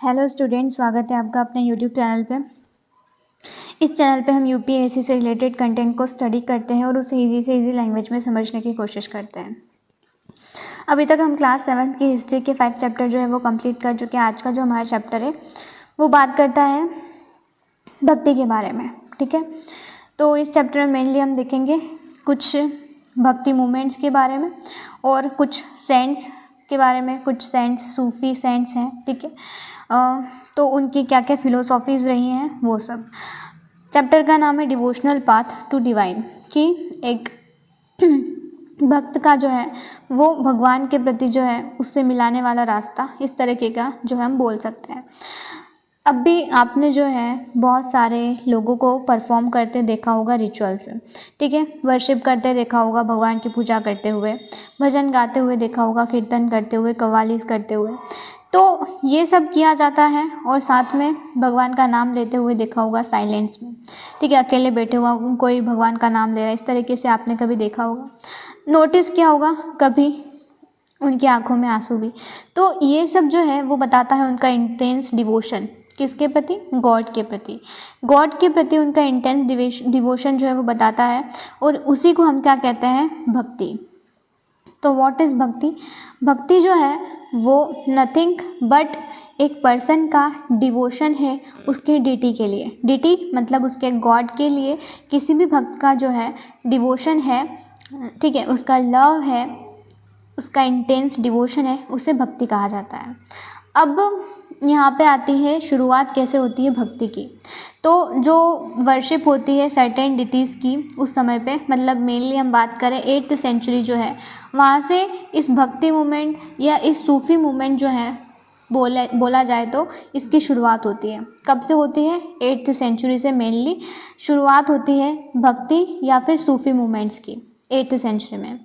Hello student, स्वागत है आपका अपने यूट्यूब चैनल पे। इस चैनल पे हम यूपीएससी से रिलेटेड कंटेंट को स्टडी करते हैं और उसे इजी से इजी लैंग्वेज में समझने की कोशिश करते हैं। अभी तक हम क्लास 7th की हिस्ट्री के 5 चैप्टर जो है वो कंप्लीट कर चुके हैं। आज का जो हमारा चैप्टर है वो बात करता है भक्ति के बारे में। ठीक है, तो इस चैप्टर में मेनली हम देखेंगे कुछ भक्ति मूवमेंट्स के बारे में और कुछ सेंट्स के बारे में। कुछ सेंट्स सूफी सेंट्स हैं, ठीक है, तो उनकी क्या क्या फिलोसॉफीज़ रही हैं वो सब। चैप्टर का नाम है डिवोशनल पाथ टू डिवाइन, कि एक भक्त का जो है वो भगवान के प्रति जो है उससे मिलाने वाला रास्ता, इस तरीके का जो है हम बोल सकते हैं। अब भी आपने जो है बहुत सारे लोगों को परफॉर्म करते देखा होगा रिचुअल्स, ठीक है, वर्शिप करते देखा होगा, भगवान की पूजा करते हुए, भजन गाते हुए देखा होगा, कीर्तन करते हुए, कव्वालीस करते हुए। तो ये सब किया जाता है और साथ में भगवान का नाम लेते हुए देखा होगा साइलेंस में, ठीक है, अकेले बैठे हुआ कोई भगवान का नाम ले रहा है, इस तरीके से आपने कभी देखा होगा, नोटिस किया होगा कभी उनकी आंखों में आंसू भी। तो ये सब जो है वो बताता है उनका इंटेंस डिवोशन, किसके प्रति? गॉड के प्रति। गॉड के प्रति उनका इंटेंस डिवोशन जो है वो बताता है, और उसी को हम क्या कहते हैं? भक्ति। तो व्हाट इज़ भक्ति? भक्ति जो है वो नथिंग बट एक पर्सन का डिवोशन है उसके डीटी के लिए। डीटी मतलब उसके गॉड के लिए किसी भी भक्त का जो है डिवोशन है, ठीक है, उसका लव है, उसका इंटेंस डिवोशन है, उसे भक्ति कहा जाता है। अब यहाँ पे आती है शुरुआत कैसे होती है भक्ति की। तो जो वर्शिप होती है सर्टेन डिटीज़ की उस समय पे, मतलब मेनली हम बात करें 8th सेंचुरी जो है, वहाँ से इस भक्ति मूवमेंट या इस सूफी मूवमेंट जो है बोला जाए तो इसकी शुरुआत होती है। कब से होती है? 8th सेंचुरी से मेनली शुरुआत होती है भक्ति या फिर सूफी मूवमेंट्स की 8th सेंचुरी में।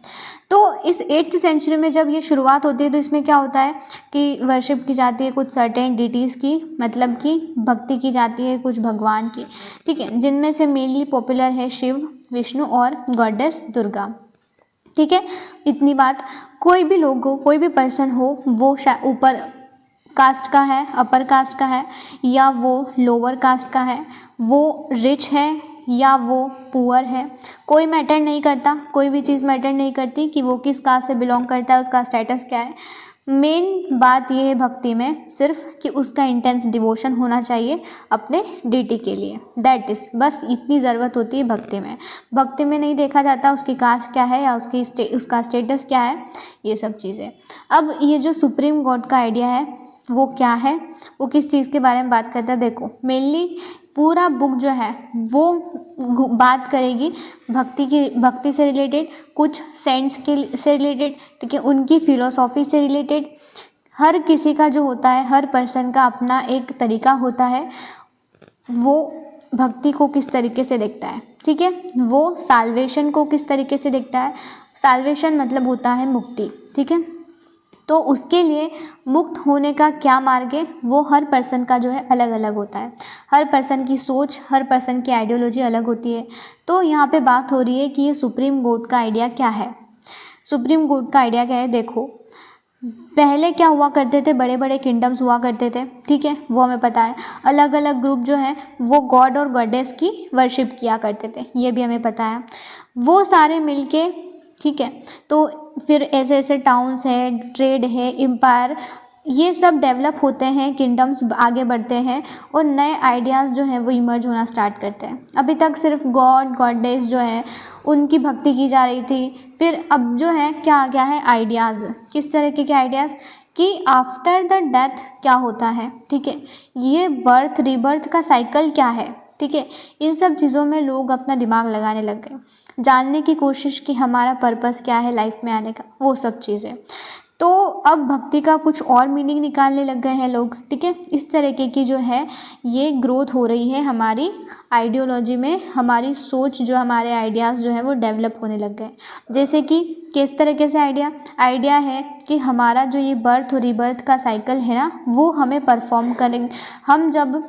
तो इस 8th सेंचुरी में जब ये शुरुआत होती है तो इसमें क्या होता है कि वर्शिप की जाती है कुछ सर्टेन डिटीज़ की, मतलब कि भक्ति की जाती है कुछ भगवान की, ठीक है, जिनमें से मेनली पॉपुलर है शिव, विष्णु और गॉडेस दुर्गा। ठीक है, इतनी बात। कोई भी लोग हो, कोई भी पर्सन हो, वो ऊपर कास्ट का है, अपर कास्ट का है, या वो लोअर कास्ट का है, वो रिच है या वो पुअर है, कोई मैटर नहीं करता, कोई भी चीज़ मैटर नहीं करती कि वो किस कास्ट से बिलोंग करता है, उसका स्टेटस क्या है। मेन बात ये है भक्ति में सिर्फ कि उसका इंटेंस डिवोशन होना चाहिए अपने डीटी के लिए। दैट इज़, बस इतनी ज़रूरत होती है भक्ति में। भक्ति में नहीं देखा जाता उसकी कास्ट क्या है या उसका स्टेटस क्या है, ये सब चीज़ें। अब ये जो सुप्रीम गॉड का आइडिया है वो क्या है, वो किस चीज़ के बारे में बात करता है? देखो, मेनली पूरा बुक जो है वो बात करेगी भक्ति से रिलेटेड, कुछ सेंट्स के से रिलेटेड, ठीक है, उनकी फिलोसॉफी से रिलेटेड। हर किसी का जो होता है, हर पर्सन का अपना एक तरीका होता है, वो भक्ति को किस तरीके से देखता है, ठीक है, वो साल्वेशन को किस तरीके से देखता है। साल्वेशन मतलब होता है मुक्ति, ठीक है, तो उसके लिए मुक्त होने का क्या मार्ग है वो हर पर्सन का जो है अलग अलग होता है। हर पर्सन की सोच, हर पर्सन की आइडियोलॉजी अलग होती है। तो यहाँ पे बात हो रही है कि ये सुप्रीम गॉड का आइडिया क्या है। सुप्रीम गॉड का आइडिया क्या है? देखो, पहले क्या हुआ करते थे, बड़े बड़े किंगडम्स हुआ करते थे, ठीक है, वो हमें पता है। अलग अलग ग्रुप जो है वो गॉड और गॉडेस की वर्शिप किया करते थे, ये भी हमें पता है। वो सारे मिलके, ठीक है, तो फिर ऐसे ऐसे टाउन्स है, ट्रेड है, एम्पायर, ये सब डेवलप होते हैं, किंगडम्स आगे बढ़ते हैं और नए आइडियाज़ जो हैं वो इमर्ज होना स्टार्ट करते हैं। अभी तक सिर्फ गॉड गॉडेस जो है उनकी भक्ति की जा रही थी। फिर अब जो है क्या आ गया है? आइडियाज़। किस तरीके के आइडियाज़? कि आफ्टर द डेथ क्या होता है, ठीक है, ये बर्थ रीबर्थ का साइकिल क्या है, ठीक है, इन सब चीज़ों में लोग अपना दिमाग लगाने लग गए, जानने की कोशिश कि हमारा पर्पस क्या है लाइफ में आने का, वो सब चीज़ें। तो अब भक्ति का कुछ और मीनिंग निकालने लग गए हैं लोग, ठीक है। इस तरीके की जो है ये ग्रोथ हो रही है हमारी आइडियोलॉजी में, हमारी सोच जो, हमारे आइडियाज़ जो है वो डेवलप होने लग गए। जैसे कि किस तरीके से आइडिया है कि हमारा जो ये बर्थ और रीबर्थ का साइकिल है ना, वो हमें परफॉर्म करेंगे। हम जब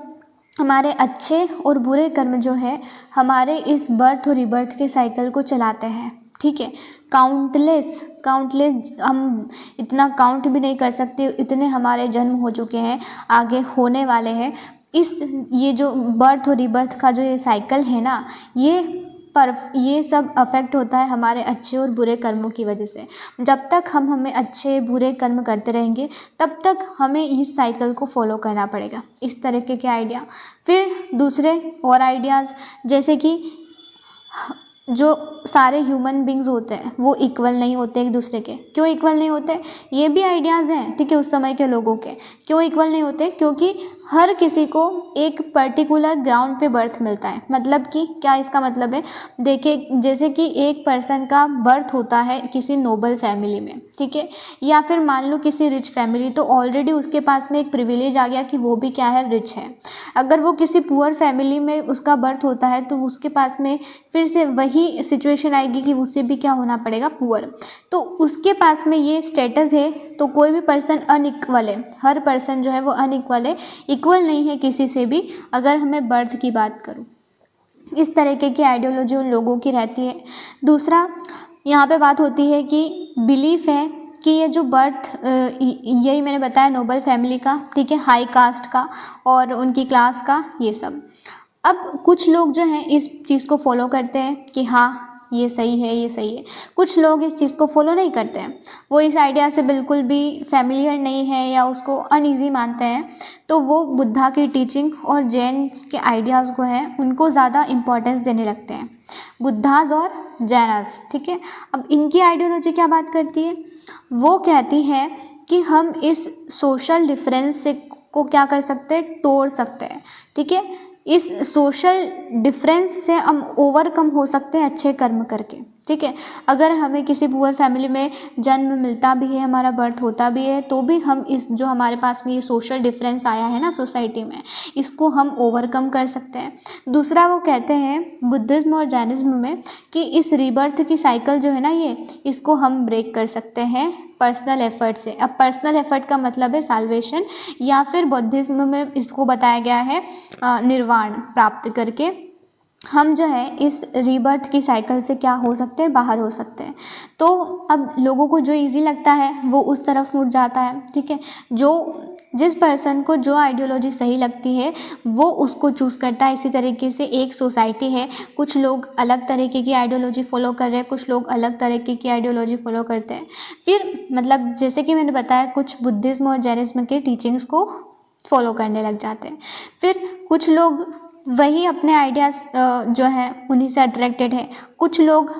हमारे अच्छे और बुरे कर्म जो है हमारे इस बर्थ और रीबर्थ के साइकिल को चलाते हैं, ठीक है। काउंटलेस काउंटलेस हम इतना काउंट भी नहीं कर सकते, इतने हमारे जन्म हो चुके हैं, आगे होने वाले हैं। ये जो बर्थ और रीबर्थ का जो ये साइकिल है ना, ये सब अफेक्ट होता है हमारे अच्छे और बुरे कर्मों की वजह से। जब तक हम हमें अच्छे बुरे कर्म करते रहेंगे तब तक हमें इस साइकिल को फॉलो करना पड़ेगा। इस तरीके के आइडिया। फिर दूसरे और आइडियाज़, जैसे कि जो सारे ह्यूमन बींग्स होते हैं वो इक्वल नहीं होते एक दूसरे के। क्यों इक्वल नहीं होते? ये भी आइडियाज़ हैं, ठीक है, उस समय के लोगों के। क्यों इक्वल नहीं होते? क्योंकि हर किसी को एक पर्टिकुलर ग्राउंड पे बर्थ मिलता है। मतलब कि क्या इसका मतलब है? देखिए, जैसे कि एक पर्सन का बर्थ होता है किसी नोबल फैमिली में, ठीक है, या फिर मान लो किसी रिच फैमिली, तो ऑलरेडी उसके पास में एक प्रिविलेज आ गया कि वो भी क्या है, रिच है। अगर वो किसी पुअर फैमिली में उसका बर्थ होता है तो उसके पास में फिर से वही सिचुएशन आएगी कि उसे भी क्या होना पड़ेगा, पुअर। तो उसके पास में ये स्टेटस है, तो कोई भी पर्सन अनइक्वल है। हर पर्सन जो है वो अनइक्वल है, इक्वल नहीं है किसी से भी, अगर हमें बर्थ की बात करूँ। इस तरीके की आइडियोलॉजी उन लोगों की रहती है। दूसरा यहाँ पे बात होती है कि बिलीफ है कि ये जो बर्थ, यही मैंने बताया नोबल फैमिली का, ठीक है, हाई कास्ट का और उनकी क्लास का, ये सब। अब कुछ लोग जो हैं इस चीज़ को फॉलो करते हैं कि हाँ ये सही है, ये सही है। कुछ लोग इस चीज़ को फॉलो नहीं करते हैं, वो इस आइडिया से बिल्कुल भी फैमिलियर नहीं है या उसको अनईजी मानते हैं। तो वो बुद्धा की टीचिंग और जैन के आइडियाज़ को हैं उनको ज़्यादा इम्पोर्टेंस देने लगते हैं, बुद्धाज और जैनास, ठीक है। अब इनकी आइडियोलॉजी क्या बात करती है? वो कहती है कि हम इस सोशल डिफरेंस से को क्या कर सकते हैं, तोड़ सकते हैं, ठीक है। इस सोशल डिफरेंस से हम ओवरकम हो सकते हैं अच्छे कर्म करके, ठीक है। अगर हमें किसी पुअर फैमिली में जन्म मिलता भी है, हमारा बर्थ होता भी है, तो भी हम इस जो हमारे पास में ये सोशल डिफरेंस आया है ना सोसाइटी में, इसको हम ओवरकम कर सकते हैं। दूसरा वो कहते हैं बुद्धिज्म और जैनिज्म में कि इस रीबर्थ की साइकिल जो है ना, इसको हम ब्रेक कर सकते हैं पर्सनल एफर्ट से। अब पर्सनल एफर्ट का मतलब है साल्वेशन, या फिर बौद्धिज्म में इसको बताया गया है निर्वाण प्राप्त करके हम जो है इस रीबर्थ की साइकिल से क्या हो सकते हैं, बाहर हो सकते हैं। तो अब लोगों को जो इजी लगता है वो उस तरफ मुड़ जाता है, ठीक है। जिस पर्सन को जो आइडियोलॉजी सही लगती है वो उसको चूज़ करता है। इसी तरीके से एक सोसाइटी है, कुछ लोग अलग तरीके की आइडियोलॉजी फॉलो कर रहे हैं, कुछ लोग अलग तरीके की आइडियोलॉजी फॉलो करते हैं। फिर मतलब जैसे कि मैंने बताया, कुछ बुद्धिज्म और जैनिज्म के टीचिंग्स को फॉलो करने लग जाते हैं। फिर कुछ लोग वही अपने आइडियाज़ जो हैं उन्हीं से अट्रैक्टेड है। कुछ लोग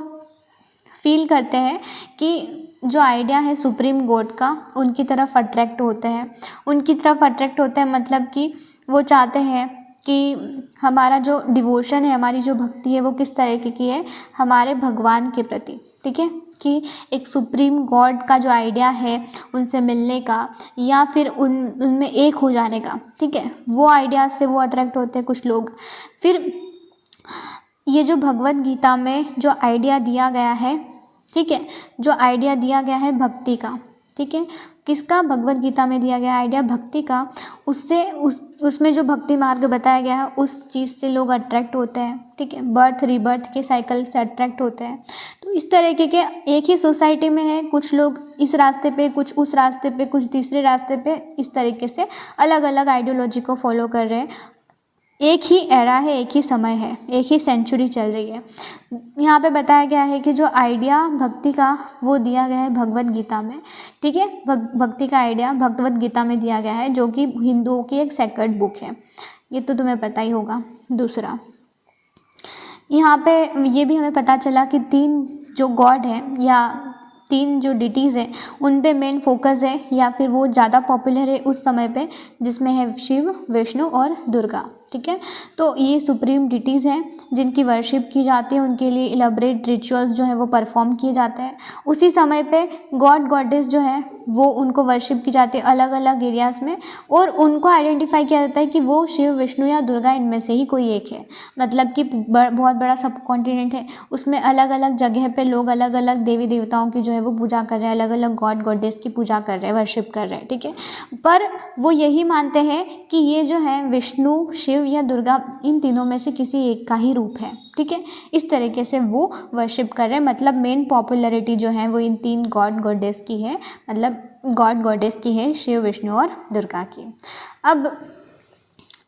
फील करते हैं कि जो आइडिया है सुप्रीम गॉड का, उनकी तरफ अट्रैक्ट होते हैं। उनकी तरफ अट्रैक्ट होते हैं मतलब कि वो चाहते हैं कि हमारा जो डिवोशन है, हमारी जो भक्ति है वो किस तरीके की है, हमारे भगवान के प्रति, ठीक है, कि एक सुप्रीम गॉड का जो आइडिया है उनसे मिलने का या फिर उनमें एक हो जाने का, ठीक है, वो आइडिया से वो अट्रैक्ट होते हैं कुछ लोग। फिर ये जो भगवत गीता में जो आइडिया दिया गया है, ठीक है, जो आइडिया दिया गया है भक्ति का, ठीक है, किसका? भगवत गीता में दिया गया आइडिया भक्ति का। उसमें जो भक्ति मार्ग बताया गया है उस चीज़ से लोग अट्रैक्ट होते हैं, ठीक है, बर्थ रीबर्थ के साइकिल से अट्रैक्ट होते हैं। तो इस तरीके के एक ही सोसाइटी में है, कुछ लोग इस रास्ते पे, कुछ उस रास्ते पे, कुछ तीसरे रास्ते पे, इस तरीके से अलग अलग आइडियोलॉजी को फॉलो कर रहे हैं। एक ही एरा है, एक ही समय है, एक ही सेंचुरी चल रही है। यहाँ पे बताया गया है कि जो आइडिया भक्ति का वो दिया गया है भगवत गीता में, ठीक है, भक्ति का आइडिया भगवत गीता में दिया गया है, जो कि हिंदुओं की एक सेक्रेड बुक है, ये तो तुम्हें पता ही होगा। दूसरा यहाँ पे ये भी हमें पता चला कि 3 जो गॉड है या 3 जो डिटीज़ हैं उन पे मेन फोकस है, या फिर वो ज़्यादा पॉपुलर है उस समय पे, जिसमें है शिव, विष्णु और दुर्गा, ठीक है। तो ये सुप्रीम डिटीज़ हैं जिनकी वर्शिप की जाती है, उनके लिए इलेबरेट रिचुअल्स जो है वो परफॉर्म किए जाते हैं। उसी समय पे गॉड गॉडेस जो है वो उनको वर्शिप की जाती है अलग अलग एरियाज़ में, और उनको आइडेंटिफाई किया जाता है कि वो शिव, विष्णु या दुर्गा इनमें से ही कोई एक है। मतलब कि बहुत बड़ा सब कॉन्टिनेंट है, उसमें अलग अलग जगह पे लोग अलग अलग देवी देवताओं की जो है वो पूजा कर रहे हैं, अलग अलग गॉड गॉडेस की पूजा कर रहे हैं, वर्शिप कर रहे हैं, ठीक है। पर वो यही मानते हैं कि ये जो है विष्णु, शिव शिव या दुर्गा इन तीनों में से किसी एक का ही रूप है, ठीक है। इस तरीके से वो वर्शिप कर रहे हैं, मतलब मेन पॉपुलैरिटी जो है वो इन तीन गॉड गॉडेस की है, मतलब गॉड गॉडेस की है, शिव, विष्णु और दुर्गा की। अब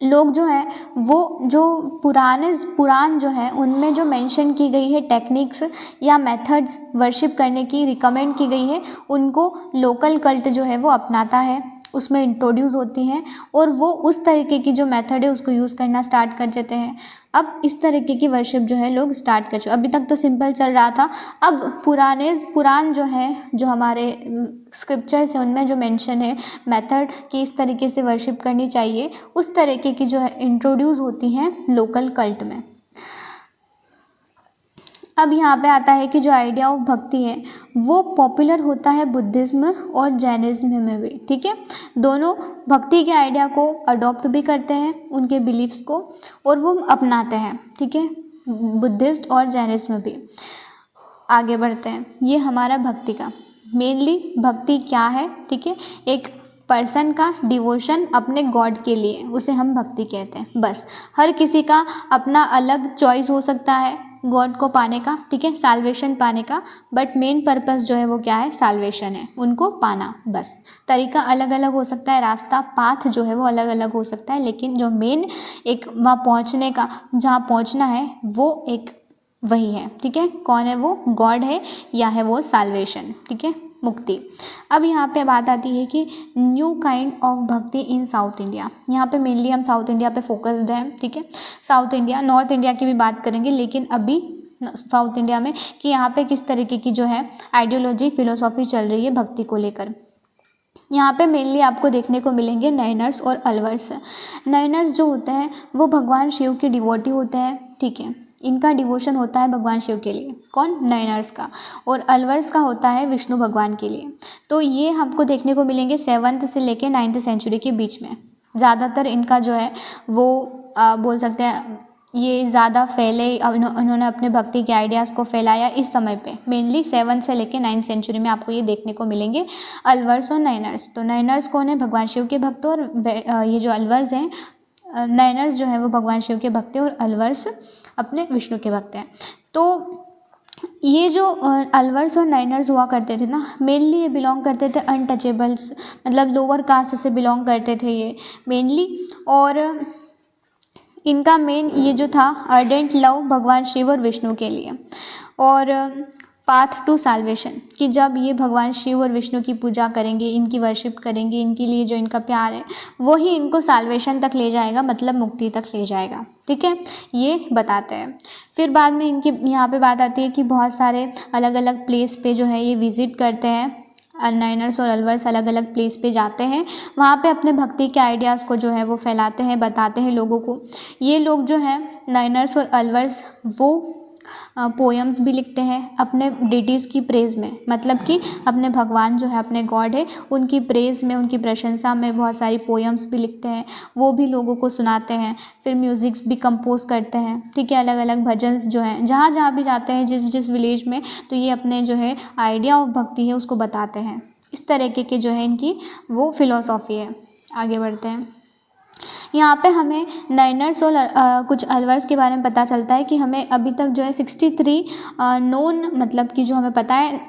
लोग जो है वो जो पुराण जो है उनमें जो मेंशन की गई है टेक्निक्स या मेथड्स वर्शिप करने की रिकमेंड की गई है, उनको लोकल कल्ट जो है वो अपनाता है, उसमें इंट्रोड्यूस होती हैं और वो उस तरीके की जो मेथड है उसको यूज़ करना स्टार्ट कर देते हैं। अब इस तरीके की वर्शिप जो है लोग स्टार्ट कर चुके। अभी तक तो सिंपल चल रहा था, अब पुराण जो है, जो हमारे स्क्रिप्चर्स हैं उनमें जो मेंशन है मेथड कि इस तरीके से वर्शिप करनी चाहिए, उस तरीके की जो है इंट्रोड्यूस होती हैं लोकल कल्ट में। अब यहाँ पे आता है कि जो आइडिया ऑफ भक्ति है वो पॉपुलर होता है बुद्धिज्म और जैनिज्म में भी, ठीक है। दोनों भक्ति के आइडिया को अडॉप्ट भी करते हैं, उनके बिलीव्स को, और वो अपनाते हैं, ठीक है, बुद्धिस्ट और जैनिज्म भी। आगे बढ़ते हैं, ये हमारा भक्ति का मेनली भक्ति क्या है, ठीक है, एक पर्सन का डिवोशन अपने गॉड के लिए, उसे हम भक्ति कहते हैं। बस हर किसी का अपना अलग चॉइस हो सकता है गॉड को पाने का, ठीक है, साल्वेशन पाने का, बट मेन पर्पस जो है वो क्या है, साल्वेशन है, उनको पाना। बस तरीका अलग अलग हो सकता है, रास्ता पाथ जो है वो अलग अलग हो सकता है, लेकिन जो मेन एक वहाँ पहुँचने का, जहाँ पहुँचना है वो एक वही है, ठीक है। कौन है वो, गॉड है या है वो साल्वेशन, ठीक है, मुक्ति। अब यहाँ पे बात आती है कि न्यू काइंड ऑफ भक्ति इन साउथ इंडिया। यहाँ पे मेनली हम साउथ इंडिया पे फोकस्ड हैं, ठीक है, साउथ इंडिया, नॉर्थ इंडिया की भी बात करेंगे, लेकिन अभी साउथ इंडिया में कि यहाँ पे किस तरीके की जो है आइडियोलॉजी, फिलोसॉफी चल रही है भक्ति को लेकर। यहाँ पे मेनली आपको देखने को मिलेंगे नैनर्स और अलवर्स। नैनर्स जो होते हैं वो भगवान शिव के डिवोटी होते हैं, ठीक है, इनका डिवोशन होता है भगवान शिव के लिए, कौन, नैनर्स का, और अलवर्स का होता है विष्णु भगवान के लिए। तो ये हमको देखने को मिलेंगे 7th से लेके 9th सेंचुरी के बीच में। ज़्यादातर इनका जो है वो बोल सकते हैं ये ज़्यादा फैले, उन्होंने अपने भक्ति के आइडियाज़ को फैलाया इस समय पे, मेनली 7th से लेके 9th सेंचुरी में आपको ये देखने को मिलेंगे अलवर्स और नैनर्स। तो नैनर्स कौन है, भगवान शिव के भक्त, और ये जो अलवर्स हैं, नैनर्स जो है वो भगवान शिव के भक्त हैं और अलवर्स अपने विष्णु के भक्त हैं। तो ये जो अलवर्स और नैनर्स हुआ करते थे ना, मेनली ये बिलोंग करते थे अनटचेबल्स, मतलब लोअर कास्ट से बिलोंग करते थे ये मेनली, और इनका मेन ये जो था अर्डेंट लव भगवान शिव और विष्णु के लिए, और पाथ टू साल्वेशन, कि जब ये भगवान शिव और विष्णु की पूजा करेंगे, इनकी वर्शिप करेंगे, इनके लिए जो इनका प्यार है वो ही इनको साल्वेशन तक ले जाएगा, मतलब मुक्ति तक ले जाएगा, ठीक है, ये बताते हैं। फिर बाद में इनकी यहाँ पे बात आती है कि बहुत सारे अलग अलग प्लेस पे जो है ये विज़िट करते हैं, नैनर्स और अलवर्स अलग अलग प्लेस पे जाते हैं, वहाँ पे अपने भक्ति के आइडियाज़ को जो है वो फैलाते हैं, बताते हैं लोगों को। ये लोग जो हैं नैनर्स और अलवर्स वो पोएम्स भी लिखते हैं अपने डिटीज़ की प्रेज़ में, मतलब कि अपने भगवान जो है, अपने गॉड है, उनकी प्रेज़ में, उनकी प्रशंसा में बहुत सारी पोएम्स भी लिखते हैं, वो भी लोगों को सुनाते हैं। फिर म्यूज़िक्स भी कंपोज करते हैं, ठीक है, अलग अलग भजन्स जो हैं, जहाँ जहाँ भी जाते हैं, जिस जिस विलेज में, तो ये अपने जो है आइडिया ऑफ भक्ति है उसको बताते हैं। इस तरीके की जो है इनकी वो फिलॉसफी है। आगे बढ़ते हैं, यहाँ पे हमें नैनर्स और कुछ अलवर्स के बारे में पता चलता है कि हमें अभी तक जो है 63 नोन, मतलब कि जो हमें पता है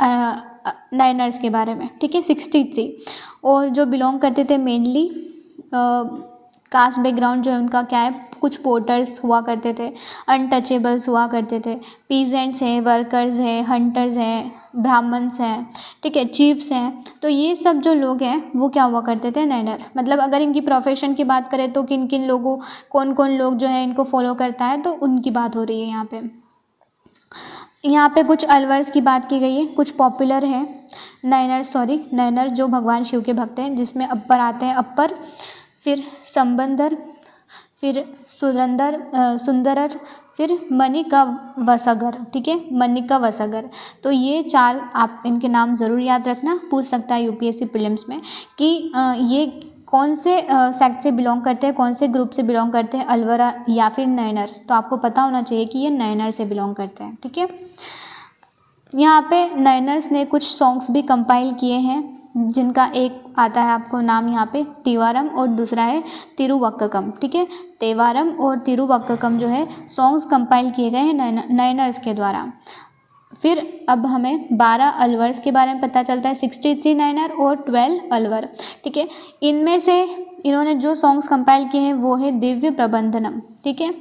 नैनर्स के बारे में, ठीक है, 63, और जो बिलोंग करते थे मेनली कास्ट बैकग्राउंड जो है उनका क्या है, कुछ पोर्टर्स हुआ करते थे, अनटचेबल्स हुआ करते थे, पीजेंट्स हैं, वर्कर्स हैं, हंटर्स हैं, ब्राह्मण्स हैं, ठीक है, चीफ्स हैं। तो ये सब जो लोग हैं वो क्या हुआ करते थे, नैनर। मतलब अगर इनकी प्रोफेशन की बात करें तो किन किन लोगों, कौन कौन लोग जो है इनको फॉलो करता है, तो उनकी बात हो रही है यहाँ पे। यहाँ पे कुछ अलवर्स की बात की गई है, कुछ पॉपुलर है नैनर जो भगवान शिव के भक्त हैं, जिसमें अप्पर आते हैं, अप्पर, फिर संबंदर, फिर सुंदरर, फिर मणिका वसागर, ठीक है, मणिका वसागर। तो ये 4 आप इनके नाम ज़रूर याद रखना, पूछ सकता है यूपीएससी प्रीलिम्स में कि ये कौन से सेक्ट से बिलोंग करते हैं, कौन से ग्रुप से बिलोंग करते हैं, अलवरा या फिर नैनर। तो आपको पता होना चाहिए कि ये नैनर से बिलोंग करते हैं, ठीक है। यहाँ पे नैनर्स ने कुछ सॉन्ग्स भी कंपाइल किए हैं, जिनका एक आता है आपको नाम यहाँ पे तिवारम और दूसरा है तिरुवक्कम। ठीक है, तेवारम और तिरुवक्कम जो है सॉन्ग्स कंपाइल किए गए हैं नयनर्स के द्वारा। फिर अब हमें 12 अलवर्स के बारे में पता चलता है, 63 नयनर और 12 अलवर। ठीक है, इनमें से इन्होंने जो सॉन्ग्स कंपाइल किए हैं वो है दिव्य प्रबंधनम। ठीक है,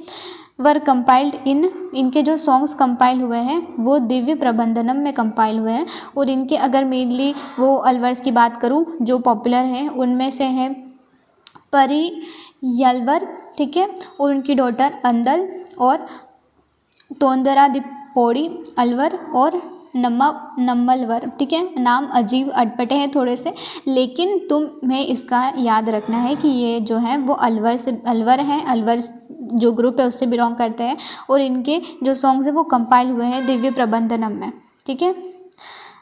वर कंपाइल्ड इनके जो सॉन्ग्स कंपाइल हुए हैं वो दिव्य प्रबंधनम में कंपाइल हुए हैं। और इनके अगर मेनली वो अलवर्स की बात करूँ जो पॉपुलर हैं उनमें से है परियलवर। ठीक है, और उनकी डॉटर अंदल और तोंदरा दिपोड़ी अलवर और नम्मलवर। ठीक है, नाम अजीब अटपटे हैं थोड़े से, लेकिन तुम्हें इसका याद रखना है कि ये जो है वो अलवर हैं, अलवर जो ग्रुप है उससे बिलोंग करते हैं। और इनके जो सॉन्ग्स हैं वो कंपाइल हुए हैं दिव्य प्रबंधनम में। ठीक है,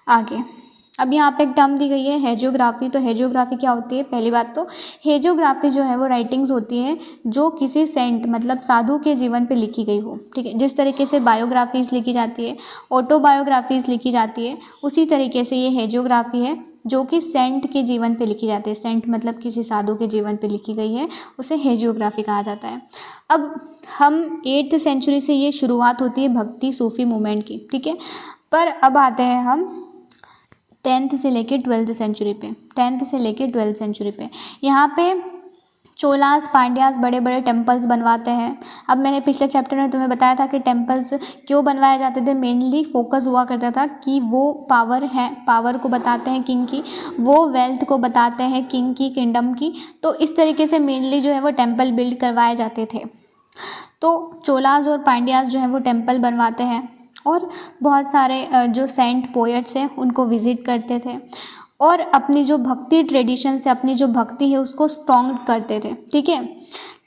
आगे अब यहाँ पे एक टर्म दी गई है हेजियोग्राफी। तो हेजियोग्राफी क्या होती है? पहली बात तो हेजियोग्राफी जो है वो राइटिंग्स होती है जो किसी सेंट मतलब साधु के जीवन पे लिखी गई हो। ठीक है, जिस तरीके से बायोग्राफीज लिखी जाती है, ऑटोबायोग्राफीज लिखी जाती है, उसी तरीके से ये हेजियोग्राफी है जो कि सेंट के जीवन पे लिखी जाती है। सेंट मतलब किसी साधु के जीवन पे लिखी गई है, उसे हेजियोग्राफी कहा जाता है। अब हम 8th सेंचुरी से ये शुरुआत होती है भक्ति सूफी मूवमेंट की। ठीक है, पर अब आते हैं हम 10th से लेके 12th सेंचुरी पे। 10th से लेके 12th सेंचुरी पे यहाँ पे चोलास पांड्यास बड़े बड़े टेम्पल्स बनवाते हैं। अब मैंने पिछले चैप्टर में तुम्हें बताया था कि टेम्पल्स क्यों बनवाए जाते थे। मेनली फोकस हुआ करता था कि वो पावर है, पावर को बताते हैं किंग की, वो वेल्थ को बताते हैं किंग की, किंगडम की। तो इस तरीके से मेनली जो है वो टेम्पल बिल्ड करवाए जाते थे। तो चोलास और पांड्यास जो है वो टेम्पल बनवाते हैं और बहुत सारे जो सेंट पोएट्स हैं उनको विज़िट करते थे और अपनी जो भक्ति ट्रेडिशन से अपनी जो भक्ति है उसको स्ट्रॉन्ग करते थे। ठीक है,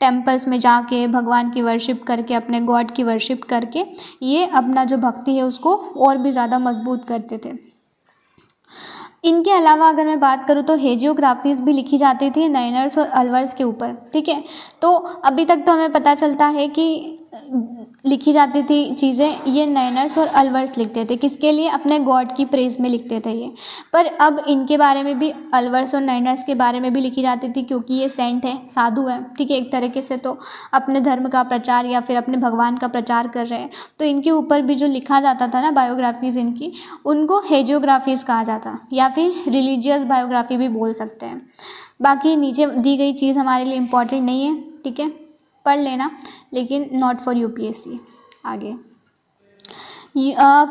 टेम्पल्स में जाके भगवान की वर्शिप करके, अपने गॉड की वर्शिप करके ये अपना जो भक्ति है उसको और भी ज़्यादा मजबूत करते थे। इनके अलावा अगर मैं बात करूँ तो हेजियोग्राफीज भी लिखी जाती थी नयनर्स और अलवर्स के ऊपर। ठीक है, तो अभी तक तो हमें पता चलता है कि लिखी जाती थी चीज़ें ये नयनर्स और अलवर्स लिखते थे। किसके लिए? अपने गॉड की प्रेज में लिखते थे ये। पर अब इनके बारे में भी, अलवर्स और नयनर्स के बारे में भी लिखी जाती थी क्योंकि ये सेंट है, साधु है। ठीक है, एक तरीके से तो अपने धर्म का प्रचार या फिर अपने भगवान का प्रचार कर रहे हैं, तो इनके ऊपर भी जो लिखा जाता था ना बायोग्राफीज़ इनकी, उनको हेजियोग्राफीज़ कहा जाता या फिर रिलीजियस बायोग्राफी भी बोल सकते हैं। बाकी नीचे दी गई चीज़ हमारे लिए इम्पॉर्टेंट नहीं है, ठीक है, पढ़ लेना, लेकिन नॉट फॉर यूपीएससी। आगे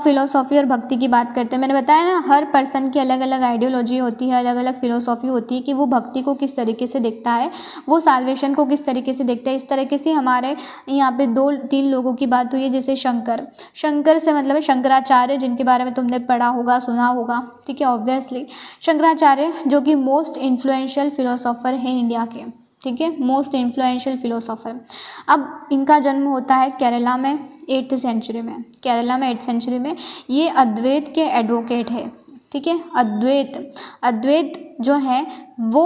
फिलोसॉफी और भक्ति की बात करते हैं। मैंने बताया ना हर पर्सन की अलग अलग आइडियोलॉजी होती है, अलग अलग फिलोसॉफी होती है कि वो भक्ति को किस तरीके से देखता है, वो साल्वेशन को किस तरीके से देखता है। इस तरीके से हमारे यहाँ पे 2-3 लोगों की बात हुई है, जैसे शंकर से मतलब है शंकराचार्य, जिनके बारे में तुमने पढ़ा होगा, सुना होगा। ठीक है, ऑब्वियसली शंकराचार्य जो कि मोस्ट इन्फ्लुएंशियल फिलोसोफर हैं इंडिया के। ठीक है, मोस्ट इन्फ्लुएंशियल फिलोसोफर। अब इनका जन्म होता है केरला में 8th सेंचुरी में। केरला में 8th सेंचुरी में ये अद्वैत के एडवोकेट है। ठीक है, अद्वैत जो है वो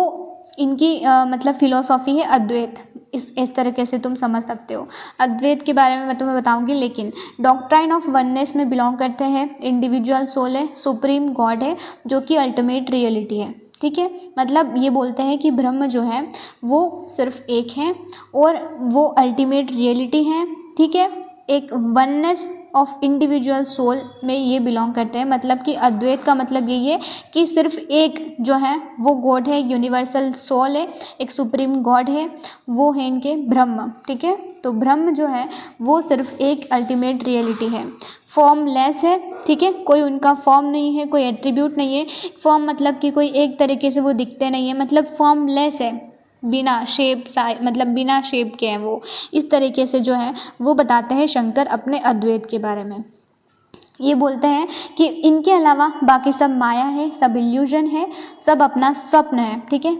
इनकी मतलब फिलोसॉफी है अद्वैत। इस तरीके से तुम समझ सकते हो। अद्वैत के बारे में मैं तुम्हें बताऊंगी, लेकिन डॉक्ट्राइन ऑफ वननेस में बिलोंग करते हैं। इंडिविजुअल सोल है, सुप्रीम गॉड है जो कि अल्टीमेट रियलिटी है। ठीक है, मतलब ये बोलते हैं कि ब्रह्म जो है वो सिर्फ एक है और वो अल्टीमेट रियलिटी है। ठीक है, एक वननेस ऑफ इंडिविजुअल सोल में ये बिलोंग करते हैं। मतलब कि अद्वैत का मतलब यही है कि सिर्फ एक जो है वो गॉड है, यूनिवर्सल सोल है, एक सुप्रीम गॉड है, वो है इनके ब्रह्म। ठीक है, तो ब्रह्म जो है वो सिर्फ एक अल्टीमेट रियलिटी है, फॉर्मलेस है। ठीक है, कोई उनका फॉर्म नहीं है, कोई एट्रीब्यूट नहीं है। फॉर्म मतलब कि कोई एक तरीके से वो दिखते नहीं है, मतलब फॉर्मलेस है, बिना शेप मतलब बिना शेप के हैं वो। इस तरीके से जो है वो बताते हैं शंकर अपने अद्वैत के बारे में। ये बोलते हैं कि इनके अलावा बाकी सब माया है, सब इल्यूजन है, सब अपना स्वप्न है। ठीक है,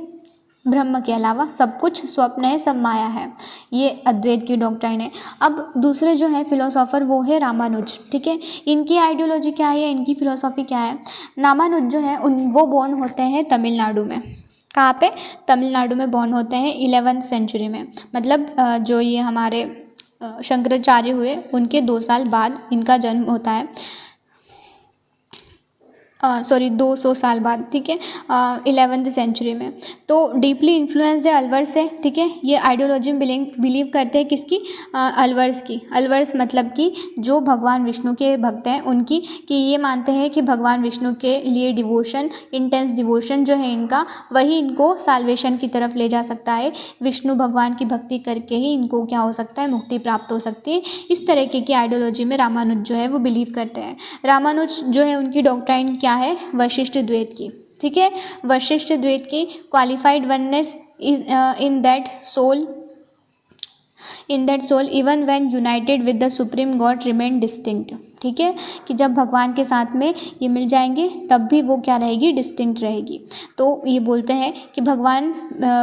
ब्रह्म के अलावा सब कुछ स्वप्न है, सब माया है। ये अद्वैत की डॉक्ट्राइन है। अब दूसरे जो है फिलोसोफर वो है रामानुज। ठीक है, इनकी आइडियोलॉजी क्या है, इनकी फिलोसॉफी क्या है? रामानुज जो है वो बॉर्न होते हैं तमिलनाडु में। कहाँ पे? तमिलनाडु में बॉर्न होते हैं 11th सेंचुरी में। मतलब जो ये हमारे शंकराचार्य हुए उनके 2 साल बाद इनका जन्म होता है। सॉरी 200 साल बाद, ठीक है, 11वीं सेंचुरी में। तो डीपली इन्फ्लुएंस्ड है अलवर्स से, ठीक है। ये आइडियोलॉजी में बिलीव करते हैं किसकी, अलवर्स की। अलवर्स मतलब कि जो भगवान विष्णु के भक्त हैं उनकी, कि ये मानते हैं कि भगवान विष्णु के लिए डिवोशन, इंटेंस डिवोशन जो है इनका, वही इनको साल्वेशन की तरफ ले जा सकता है। विष्णु भगवान की भक्ति करके ही इनको क्या हो सकता है, मुक्ति प्राप्त हो सकती है। इस तरीके की आइडियोलॉजी में रामानुज जो है वो बिलीव करते हैं। रामानुज जो है उनकी डॉक्ट्राइन क्या है, वशिष्ठ द्वैत की, ठीक है। वशिष्ठ द्वैत की qualified oneness is in that soul even when united with the supreme God remain distinct, ठीक है, कि जब भगवान के साथ में ये मिल जाएंगे तब भी वो क्या रहेगी, डिस्टिंक्ट रहेगी। तो ये बोलते हैं कि भगवान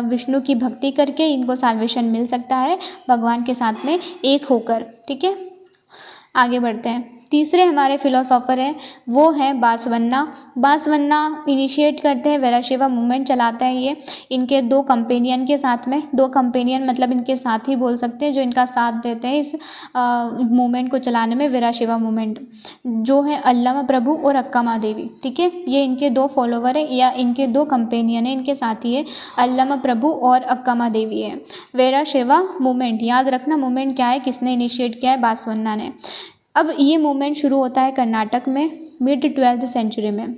विष्णु की भक्ति करके इनको साल्वेशन मिल सकता है, भगवान के साथ में एक होकर, ठीक है। आगे बढ़ते हैं। तीसरे हमारे फिलोसोफर हैं वो हैं बासवन्ना। बासवन्ना इनिशिएट करते हैं वीराशैव मूवमेंट, चलाते हैं ये इनके 2 कंपेनियन के साथ में। 2 कंपेनियन मतलब इनके साथी बोल सकते हैं, जो इनका साथ देते हैं इस मूवमेंट को चलाने में, वीराशैव मूवमेंट, जो है अल्लमा प्रभु और अक्कामा देवी, ठीक है। ये इनके 2 फॉलोवर है या इनके 2 कंपेनियन है, इनके साथी है, अल्लमा प्रभु और अक्कामा देवी है। वीराशैव मूवमेंट, याद रखना मूवमेंट क्या है, किसने इनिशिएट किया है, बासवन्ना ने। अब ये मूवमेंट शुरू होता है कर्नाटक में मिड 12वीं सेंचुरी में।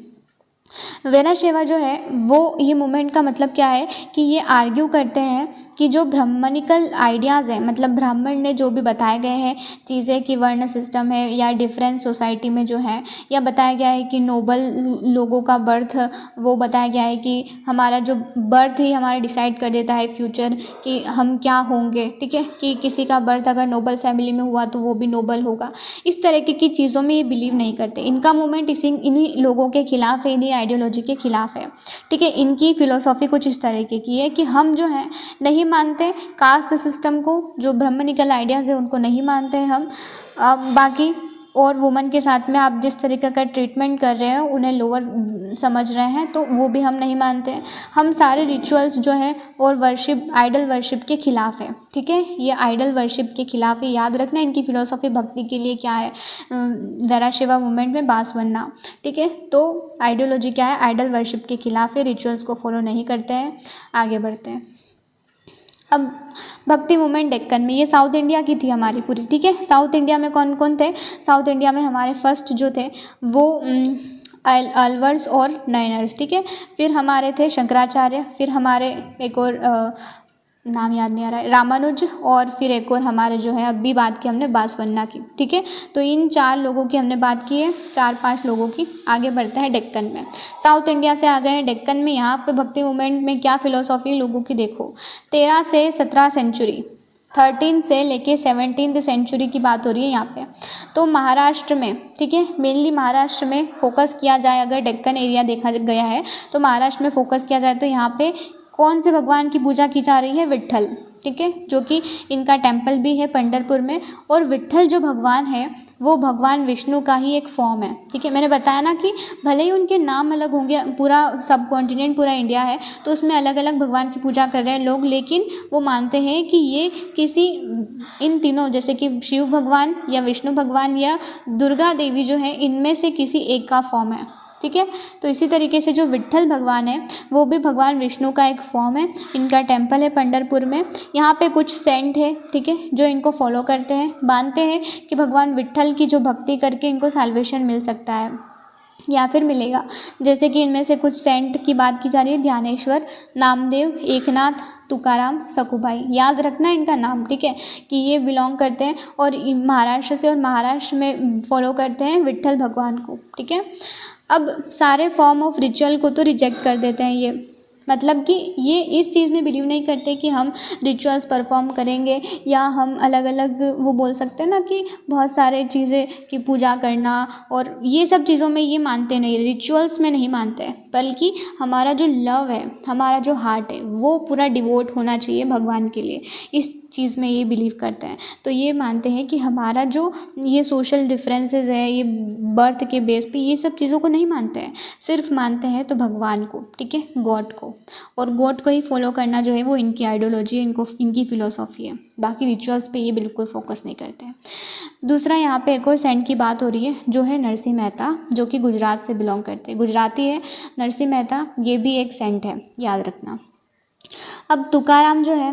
वीराशैव जो है वो, ये मूवमेंट का मतलब क्या है कि ये आर्ग्यू करते हैं कि जो ब्राह्मणिकल आइडियाज़ हैं, मतलब ब्राह्मण ने जो भी बताए गए हैं चीज़ें कि वर्ण सिस्टम है या डिफरेंट सोसाइटी में जो है, या बताया गया है कि नोबल लोगों का बर्थ, वो बताया गया है कि हमारा जो बर्थ ही हमारा डिसाइड कर देता है फ्यूचर कि हम क्या होंगे, ठीक है, कि किसी का बर्थ अगर नोबल फैमिली में हुआ तो वो भी नोबल होगा। इस तरीके की चीज़ों में ये बिलीव नहीं करते। इनका मूवमेंट इन्हीं लोगों के खिलाफ है, इन्हीं आइडियोलॉजी के खिलाफ है, ठीक है। इनकी फिलोसॉफी कुछ इस तरीके की है कि हम जो है नहीं मानते कास्ट सिस्टम को, जो ब्राह्मणिकल आइडियाज़ है उनको नहीं मानते हैं हम। बाकी और वुमन के साथ में आप जिस तरीके का ट्रीटमेंट कर रहे हैं, उन्हें लोअर समझ रहे हैं, तो वो भी हम नहीं मानते हैं। हम सारे रिचुअल्स जो हैं और वर्शिप, आइडल वर्शिप के खिलाफ है, ठीक है। ये आइडल वर्शिप के खिलाफ है, याद रखना। इनकी फिलोसॉफी भक्ति के लिए क्या है, वीराशैव मूवमेंट में बासवन्ना, ठीक है। तो आइडियोलॉजी क्या है, आइडल वर्शिप के खिलाफ है, रिचुअल्स को फॉलो नहीं करते हैं। आगे बढ़ते हैं। अब भक्ति मूवमेंट डेक्कन में, ये साउथ इंडिया की थी हमारी पूरी, ठीक है। साउथ इंडिया में कौन कौन थे, साउथ इंडिया में हमारे फर्स्ट जो थे वो अलवर्स और नयनर्स, ठीक है। फिर हमारे थे शंकराचार्य, फिर हमारे एक और नाम याद नहीं आ रहा है, रामानुज, और फिर एक और हमारे जो है अभी बात की हमने बासवन्ना की, ठीक है। तो इन 4 लोगों की हमने बात की है, 4-5 लोगों की। आगे बढ़ते हैं डेक्कन में। साउथ इंडिया से आ गए हैं डेक्कन में। यहाँ पे भक्ति मूवमेंट में क्या फिलोसॉफी लोगों की देखो, 13 से 17 सेंचुरी, 13 से लेके 17वीं सेंचुरी की बात हो रही है यहाँ पे। तो महाराष्ट्र में, ठीक है, मेनली महाराष्ट्र में फोकस किया जाए, अगर डेक्कन एरिया देखा गया है तो महाराष्ट्र में फोकस किया जाए तो यहाँ पे कौन से भगवान की पूजा की जा रही है, विट्ठल, ठीक है, जो कि इनका टेम्पल भी है पंढरपुर में। और विट्ठल जो भगवान है वो भगवान विष्णु का ही एक फॉर्म है, ठीक है। मैंने बताया ना कि भले ही उनके नाम अलग होंगे, पूरा सब कॉन्टिनेंट पूरा इंडिया है तो उसमें अलग अलग भगवान की पूजा कर रहे हैं लोग, लेकिन वो मानते हैं कि ये किसी, इन तीनों, जैसे कि शिव भगवान या विष्णु भगवान या दुर्गा देवी जो है, इनमें से किसी एक का फॉर्म है, ठीक है। तो इसी तरीके से जो विट्ठल भगवान है वो भी भगवान विष्णु का एक फॉर्म है। इनका टेम्पल है पंढरपुर में। यहाँ पे कुछ सेंट है, ठीक है, जो इनको फॉलो करते हैं, मानते हैं कि भगवान विट्ठल की जो भक्ति करके इनको साल्वेशन मिल सकता है या फिर मिलेगा। जैसे कि इनमें से कुछ सेंट की बात की जा रही है, ध्यानेश्वर, नामदेव, एकनाथ, तुकाराम, सकुबाई। याद रखना इनका नाम, ठीक है, कि ये बिलोंग करते हैं और महाराष्ट्र से, और महाराष्ट्र में फॉलो करते हैं विट्ठल भगवान को, ठीक है। अब सारे फॉर्म ऑफ रिचुअल को तो रिजेक्ट कर देते हैं ये, मतलब कि ये इस चीज़ में बिलीव नहीं करते कि हम रिचुअल्स परफॉर्म करेंगे या हम अलग अलग, वो बोल सकते हैं ना कि बहुत सारे चीज़ें की पूजा करना, और ये सब चीज़ों में ये मानते नहीं, रिचुअल्स में नहीं मानते, बल्कि हमारा जो लव है, हमारा जो हार्ट है वो पूरा डिवोट होना चाहिए भगवान के लिए, इस चीज़ में ये बिलीव करते हैं। तो ये मानते हैं कि हमारा जो ये सोशल डिफरेंसेस है, ये बर्थ के बेस पे, ये सब चीज़ों को नहीं मानते हैं, सिर्फ मानते हैं तो भगवान को, ठीक है, गॉड को। और गॉड को ही फॉलो करना जो है वो इनकी आइडियोलॉजी है, इनकी फ़िलोसॉफी है। बाकी रिचुअल्स पे ये बिल्कुल फोकस नहीं करते हैं। दूसरा यहाँ पे एक और सेंट की बात हो रही है जो है नरसिंह मेहता, जो कि गुजरात से बिलोंग करते हैं, गुजराती है नरसिंह मेहता, ये भी एक सेंट है, याद रखना। अब तुकाराम जो है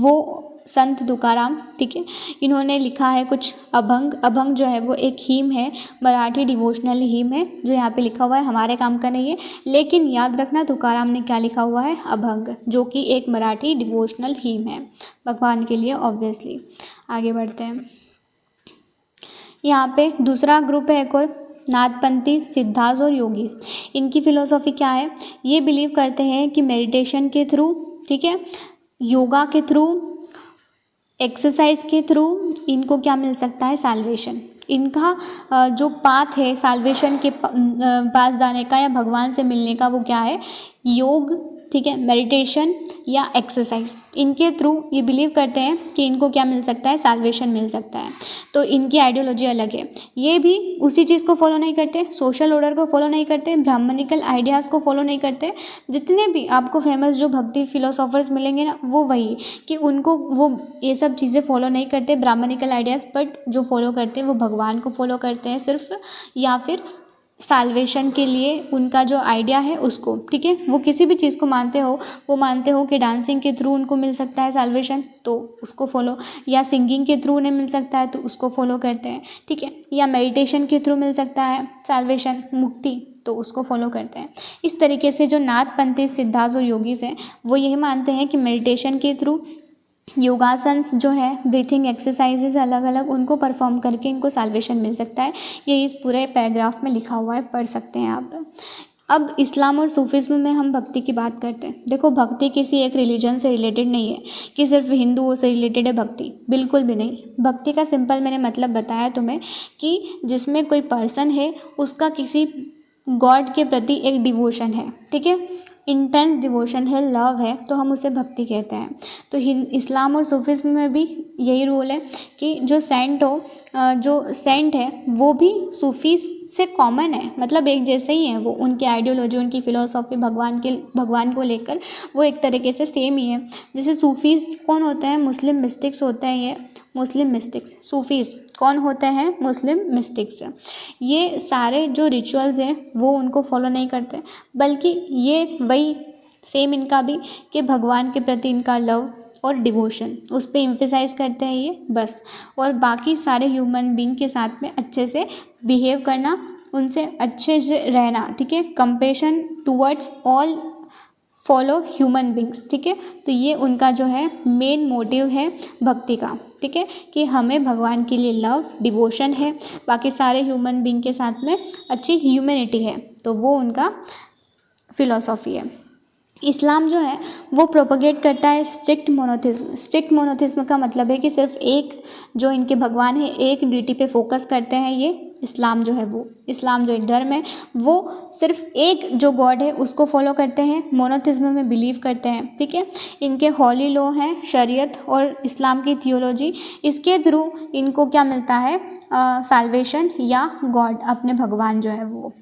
वो संत तुकाराम, ठीक है, इन्होंने लिखा है कुछ अभंग। अभंग जो है वो एक हीम है, मराठी डिवोशनल हीम है, जो यहाँ पे लिखा हुआ है, हमारे काम का नहीं है, लेकिन याद रखना तुकाराम ने क्या लिखा हुआ है, अभंग, जो कि एक मराठी डिवोशनल हीम है भगवान के लिए ऑब्वियसली। आगे बढ़ते हैं। यहाँ पे दूसरा ग्रुप है एक और, नाथपंथी, सिद्धास और योगीस। इनकी फिलोसॉफी क्या है, ये बिलीव करते हैं कि मेडिटेशन के थ्रू, ठीक है, योगा के थ्रू, एक्सरसाइज के थ्रू इनको क्या मिल सकता है, साल्वेशन। इनका जो पाथ है साल्वेशन के पास जाने का या भगवान से मिलने का, वो क्या है, योग, ठीक है, मेडिटेशन या एक्सरसाइज। इनके थ्रू ये बिलीव करते हैं कि इनको क्या मिल सकता है, साल्वेशन मिल सकता है। तो इनकी आइडियोलॉजी अलग है। ये भी उसी चीज़ को फॉलो नहीं करते, सोशल ऑर्डर को फॉलो नहीं करते, ब्राह्मणिकल आइडियाज़ को फॉलो नहीं करते। जितने भी आपको फेमस जो भक्ति फिलोसोफर्स मिलेंगे ना, वो वही कि उनको वो ये सब चीज़ें फॉलो नहीं करते ब्राह्मणिकल आइडियाज़, बट जो फॉलो करते हैं वो भगवान को फॉलो करते हैं सिर्फ, या फिर साल्वेशन के लिए उनका जो आइडिया है उसको, ठीक है। वो किसी भी चीज़ को मानते हो, वो मानते हो कि डांसिंग के थ्रू उनको मिल सकता है साल्वेशन, तो उसको फॉलो, या सिंगिंग के थ्रू उन्हें मिल सकता है तो उसको फॉलो करते हैं, ठीक है, या मेडिटेशन के थ्रू मिल सकता है साल्वेशन, मुक्ति, तो उसको फॉलो करते हैं। इस तरीके से जो नाथपंथी, सिद्धास और योगीस हैं, वो यही मानते हैं कि मेडिटेशन के थ्रू, योगासन्स जो है, ब्रीथिंग एक्सरसाइजेज अलग अलग, उनको परफॉर्म करके इनको साल्वेशन मिल सकता है। ये इस पूरे पैराग्राफ में लिखा हुआ है, पढ़ सकते हैं आप। अब इस्लाम और सूफिज्म में हम भक्ति की बात करते हैं। देखो, भक्ति किसी एक रिलीजन से रिलेटेड नहीं है कि सिर्फ हिंदुओं से रिलेटेड है भक्ति, बिल्कुल भी नहीं। भक्ति का सिंपल मैंने मतलब बताया तुम्हें कि जिसमें कोई पर्सन है, उसका किसी गॉड के प्रति एक डिवोशन है, ठीक है, इंटेंस डिवोशन है, लव है, तो हम उसे भक्ति कहते हैं। तो इस्लाम और सूफिज्म में भी यही रूल है कि जो सेंट हो, जो सेंट है वो भी सूफी से कॉमन है, मतलब एक जैसे ही हैं वो, उनकी आइडियोलॉजी, उनकी फ़िलोसॉफी भगवान को लेकर वो एक तरीके से सेम ही है। जैसे सूफीज़ कौन होते हैं, मुस्लिम मिस्टिक्स होते हैं, ये मुस्लिम मिस्टिक्स। सूफीज़ कौन होते हैं, मुस्लिम मिस्टिक्स। ये सारे जो रिचुअल्स हैं वो उनको फॉलो नहीं करते, बल्कि ये वही सेम इनका भी कि भगवान के प्रति इनका लव और डिवोशन, उस पर एम्फेसाइज करते हैं ये बस। और बाकी सारे ह्यूमन बीइंग के साथ में अच्छे से बिहेव करना, उनसे अच्छे से रहना, ठीक है, compassion towards all follow human beings, ठीक है। तो ये उनका जो है मेन मोटिव है भक्ति का, ठीक है, कि हमें भगवान के लिए लव, डिवोशन है, बाकी सारे ह्यूमन बींग के साथ में अच्छी ह्यूमैनिटी है, तो वो उनका फिलॉसफी है। इस्लाम जो है वो प्रोपोगेट करता है स्ट्रिक्ट मोनोथिज्म। स्ट्रिक्ट मोनोथिज्म का मतलब है कि सिर्फ एक जो इनके भगवान है, एक डिटी पे फोकस करते हैं। ये इस्लाम जो है वो, इस्लाम जो एक धर्म है वो सिर्फ एक जो गॉड है उसको फॉलो करते हैं, मोनोथिज्म में बिलीव करते हैं, ठीक है। इनके हॉली लॉ हैं शरीयत और इस्लाम की थियोलॉजी, इसके थ्रू इनको क्या मिलता है, साल्वेशन या गॉड, अपने भगवान जो है वो,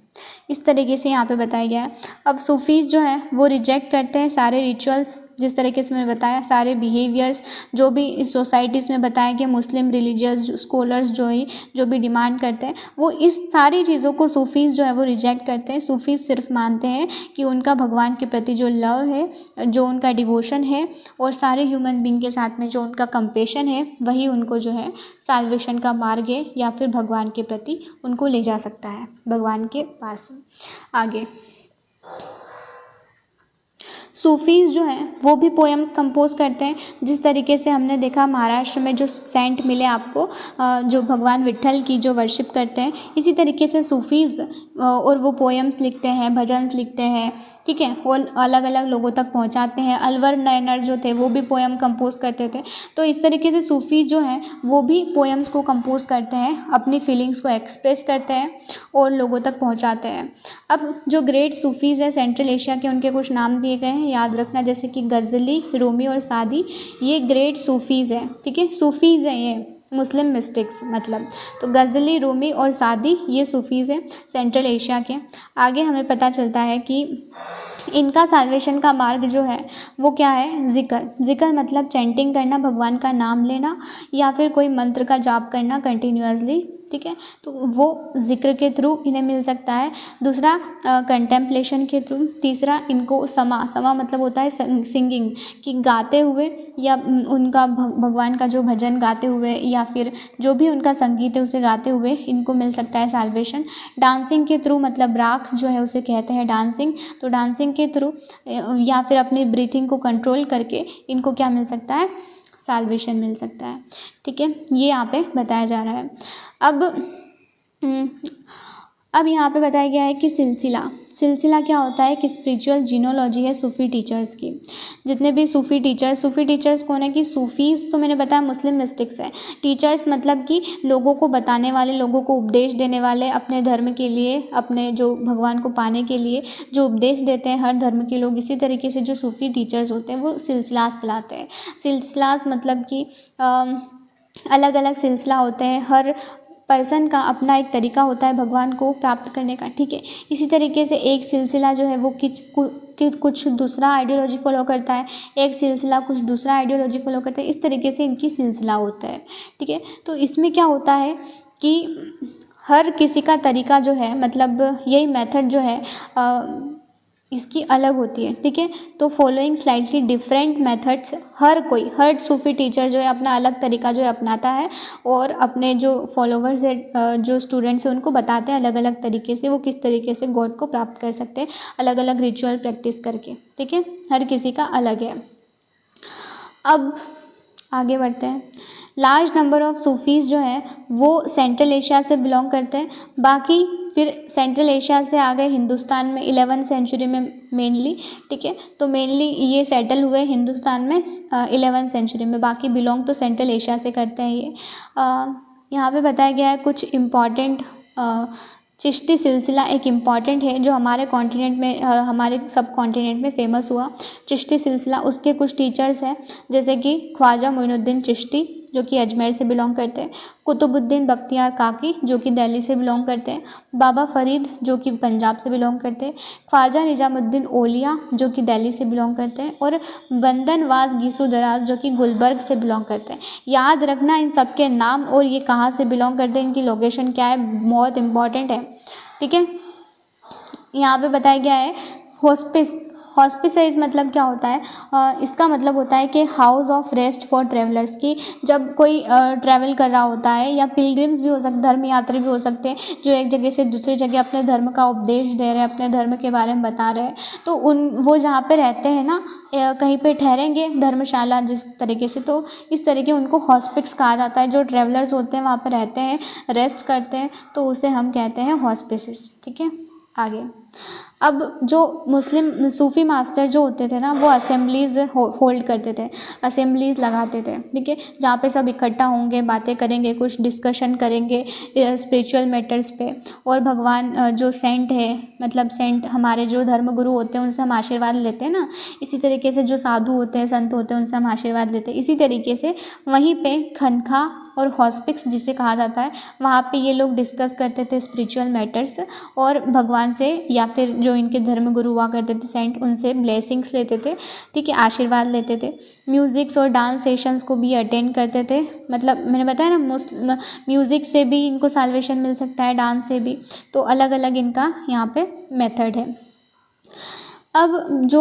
इस तरीके से यहाँ पे बताया गया है। अब सूफीज़ जो है वो रिजेक्ट करते हैं सारे रिचुअल्स, जिस तरीके से मैंने बताया, सारे बिहेवियर्स जो भी इस सोसाइटीज़ में बताया कि मुस्लिम रिलीजियस स्कॉलर्स जो भी डिमांड करते हैं, वो इस सारी चीज़ों को सूफीज़ जो है वो रिजेक्ट करते हैं। सूफीज़ सिर्फ मानते हैं कि उनका भगवान के प्रति जो लव है, जो उनका डिवोशन है, और सारे ह्यूमन बींग के साथ में जो उनका कंपेशन है, वही उनको जो है साल्वेशन का मार्ग है, या फिर भगवान के प्रति उनको ले जा सकता है, भगवान के पास। आगे सूफीज़ जो हैं वो भी पोएम्स कंपोज करते हैं, जिस तरीके से हमने देखा महाराष्ट्र में जो सेंट मिले आपको, जो भगवान विट्ठल की जो वर्शिप करते हैं, इसी तरीके से सूफीज़ और वो पोएम्स लिखते हैं, भजन्स लिखते हैं, ठीक है, वो अलग अलग लोगों तक पहुंचाते हैं। अलवर नयनर जो थे वो भी पोएम कंपोज करते थे। तो इस तरीके से सूफी जो हैं वो भी पोएम्स को कंपोज करते हैं, अपनी फीलिंग्स को एक्सप्रेस करते हैं और लोगों तक पहुंचाते हैं। अब जो ग्रेट सूफीज़ हैं सेंट्रल एशिया के, उनके कुछ नाम दिए गए हैं, याद रखना, जैसे कि गज़ली, रूमी और सादी, ये ग्रेट सूफीज़ हैं, ठीक है, सूफीज़ हैं ये, मुस्लिम मिस्टिक्स मतलब, तो गज़ली, रूमी और सादी ये सूफ़ीज़ हैं सेंट्रल एशिया के। आगे हमें पता चलता है कि इनका साल्वेशन का मार्ग जो है वो क्या है, ज़िक्र मतलब चैंटिंग करना, भगवान का नाम लेना या फिर कोई मंत्र का जाप करना कंटिन्यूअसली, ठीक है। तो वो ज़िक्र के थ्रू इन्हें मिल सकता है। दूसरा कंटेम्पलेशन के थ्रू। तीसरा इनको समा मतलब होता है सिंगिंग, कि गाते हुए या उनका भगवान का जो भजन गाते हुए या फिर जो भी उनका संगीत है उसे गाते हुए इनको मिल सकता है साल्वेशन। डांसिंग के थ्रू मतलब राग जो है उसे कहते हैं डांसिंग, तो डांसिंग के थ्रू या फिर अपनी ब्रीथिंग को कंट्रोल करके इनको क्या मिल सकता है, साल्वेशन मिल सकता है, ठीक है। ये यहाँ पे बताया जा रहा है। अब यहाँ पे बताया गया है कि सिलसिला क्या होता है, एक स्पिरिचुअल जीनोलॉजी है सूफ़ी टीचर्स की। जितने भी सूफ़ी टीचर्स कौन है, कि सूफ़ीज़ तो मैंने बताया मुस्लिम मिस्टिक्स है। टीचर्स मतलब कि लोगों को बताने वाले, लोगों को उपदेश देने वाले, अपने धर्म के लिए, अपने जो भगवान को पाने के लिए जो उपदेश देते हैं हर धर्म के लोग। इसी तरीके से जो सूफ़ी टीचर्स होते हैं वो सिलसिलास चलाते हैं। सिलसिलास मतलब कि अलग अलग सिलसिला होते हैं, हर पर्सन का अपना एक तरीका होता है भगवान को प्राप्त करने का, ठीक है। इसी तरीके से एक सिलसिला जो है वो कुछ दूसरा आइडियोलॉजी फॉलो करता है, एक सिलसिला कुछ दूसरा आइडियोलॉजी फॉलो करता है। इस तरीके से इनकी सिलसिला होता है, ठीक है। तो इसमें क्या होता है कि हर किसी का तरीका जो है, मतलब यही मेथड जो है इसकी अलग होती है, ठीक है। तो फॉलोइंग स्लाइटली डिफरेंट मेथड्स, हर सूफ़ी टीचर जो है अपना अलग तरीका जो है अपनाता है और अपने जो फॉलोवर्स है, जो स्टूडेंट्स हैं उनको बताते हैं अलग अलग तरीके से वो किस तरीके से गॉड को प्राप्त कर सकते हैं, अलग अलग रिचुअल प्रैक्टिस करके, ठीक है। हर किसी का अलग है। अब आगे बढ़ते हैं। लार्ज नंबर ऑफ़ सूफ़ीज़ जो हैं वो सेंट्रल एशिया से बिलोंग करते हैं। बाकी फिर सेंट्रल एशिया से आ गए हिंदुस्तान में 11th सेंचुरी में मेनली, ठीक है। तो मेनली ये सेटल हुए हिंदुस्तान में 11th सेंचुरी में। बाकी बिलोंग तो सेंट्रल एशिया से करते हैं ये। यहाँ पे बताया गया है कुछ इम्पॉर्टेंट चिश्ती सिलसिला एक इम्पॉर्टेंट है जो हमारे कॉन्टिनेंट में, हमारे सब कॉन्टिनेंट में फ़ेमस हुआ। चिश्ती सिलसिला, उसके कुछ टीचर्स हैं जैसे कि ख्वाजा मोइनुद्दीन चिश्ती जो कि अजमेर से बिलोंग करते हैं, कुतुबुद्दीन बख्तियार काकी जो कि दिल्ली से बिलोंग करते हैं, बाबा फ़रीद जो कि पंजाब से बिलोंग करते हैं, ख्वाजा निजामुद्दीन औलिया जो कि दिल्ली से बिलोंग करते हैं और बंदनवास गीसू दराज जो कि गुलबर्ग से बिलोंग करते हैं। याद रखना इन सब के नाम और ये कहाँ से बिलोंग करते हैं, इनकी लोकेशन क्या है, बहुत इंपॉर्टेंट है, ठीक है। यहाँ पे बताया गया है हॉस्पिसाइज मतलब क्या होता है, इसका मतलब होता है कि house of rest for travellers, की जब कोई ट्रैवल कर रहा होता है या पिलग्रिम्स भी हो सकते, धर्म यात्री भी हो सकते हैं जो एक जगह से दूसरी जगह अपने धर्म का उपदेश दे रहे हैं, अपने धर्म के बारे में बता रहे हैं, तो वो जहाँ पे रहते हैं ना, कहीं पे ठहरेंगे धर्मशाला जिस तरीके से, तो इस तरीके उनको हॉस्पिस कहा जाता है। जो ट्रैवलर्स होते हैं वहाँ पे रहते हैं, रेस्ट करते हैं, तो उसे हम कहते हैं हॉस्पिसेस, ठीक है। आगे अब जो मुस्लिम सूफ़ी मास्टर जो होते थे ना वो असेंबलीज़ होल्ड करते थे, असेंबलीज़ लगाते थे, ठीक है, जहाँ पे सब इकट्ठा होंगे, बातें करेंगे, कुछ डिस्कशन करेंगे स्पिरिचुअल मैटर्स पे, और भगवान जो सेंट है, मतलब सेंट हमारे जो धर्मगुरु होते हैं उनसे हम आशीर्वाद लेते हैं ना, इसी तरीके से जो साधु होते हैं, संत होते हैं, उनसे हम आशीर्वाद लेते हैं। इसी तरीके से वहीं पे खनखा और हॉस्पिस जिसे कहा जाता है, वहाँ पे ये लोग डिस्कस करते थे स्पिरिचुअल मैटर्स और भगवान से या फिर जो इनके धर्मगुरु हुआ करते थे सेंट, उनसे ब्लेसिंग्स लेते थे, ठीक है, आशीर्वाद लेते थे। म्यूज़िक्स और डांस सेशंस को भी अटेंड करते थे, मतलब मैंने बताया ना म्यूज़िक से भी इनको साल्वेशन मिल सकता है, डांस से भी, तो अलग अलग इनका यहाँ पे मेथड है। अब जो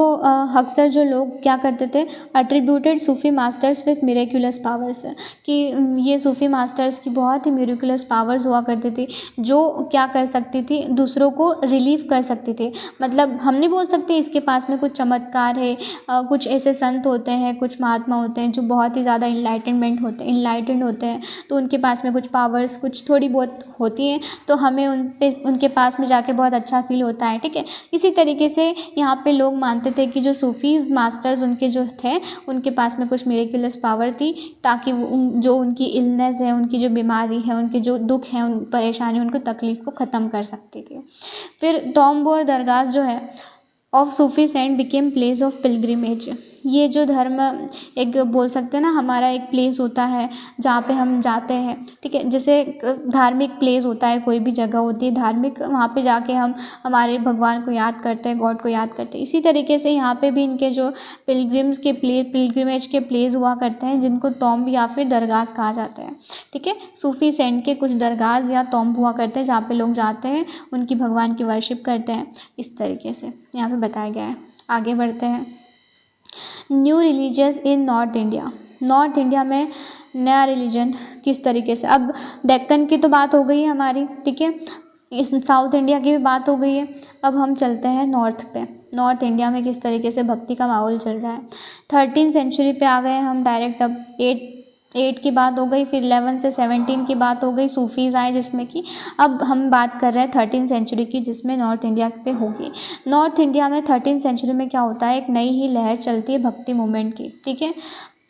अक्सर जो लोग क्या करते थे, अट्रीब्यूटेड सूफ़ी मास्टर्स विथ मिरेक्युलस पावर्स, कि ये सूफ़ी मास्टर्स की बहुत ही मिरेक्युलस पावर्स हुआ करती थी जो क्या कर सकती थी, दूसरों को रिलीव कर सकती थी। मतलब हम नहीं बोल सकते इसके पास में कुछ चमत्कार है, कुछ ऐसे संत होते हैं, कुछ महात्मा होते हैं जो बहुत ही ज़्यादा इनलाइटेंड होते हैं, तो उनके पास में कुछ पावर्स कुछ थोड़ी बहुत होती हैं, तो हमें उनके पास में जाके बहुत अच्छा फील होता है, ठीक है। इसी तरीके से यहाँ पे लोग मानते थे कि जो सूफ़ीज़ मास्टर्स उनके जो थे उनके पास में कुछ मिरेक्युलस पावर थी, ताकि जो उनकी इलनेस है, उनकी जो बीमारी है, उनके जो दुख हैं, उन परेशानी, उनको तकलीफ़ को ख़त्म कर सकती थी। फिर तोम्बोर दरगाह जो है of Sufi saint became place of pilgrimage, ये जो धर्म एक बोल सकते हैं ना, हमारा एक प्लेस होता है जहाँ पे हम जाते हैं, ठीक है। जैसे धार्मिक प्लेस होता है, कोई भी जगह होती है धार्मिक, वहाँ पे जाके हम हमारे भगवान को याद करते हैं, गॉड को याद करते हैं। इसी तरीके से यहाँ पे भी इनके जो पिलग्रिमेज के प्लेस हुआ करते हैं, जिनको तोम्ब या फिर दरगाह कहा जाता है, ठीक है। सूफी सेंट के कुछ दरगाह या तोम्ब हुआ करते हैं जहाँ पे लोग जाते हैं, उनकी भगवान की वर्शिप करते हैं। इस तरीके से यहाँ पे बताया गया है। आगे बढ़ते हैं। न्यू रिलीजियस इन नॉर्थ इंडिया। नॉर्थ इंडिया में नया रिलीजन किस तरीके से, अब डेक्कन की तो बात हो गई है हमारी, ठीक है। इस साउथ इंडिया की भी बात हो गई है। अब हम चलते हैं नॉर्थ पे। नॉर्थ इंडिया में किस तरीके से भक्ति का माहौल चल रहा है। 13वीं सेंचुरी पे आ गए हम डायरेक्ट। अब 8 की बात हो गई, फिर 11 से 17 की बात हो गई, सूफीज़ आए जिसमें कि अब हम बात कर रहे हैं 13वीं सेंचुरी की, जिसमें नॉर्थ इंडिया पे होगी। नॉर्थ इंडिया में 13वीं सेंचुरी में क्या होता है, एक नई ही लहर चलती है भक्ति मूवमेंट की, ठीक है।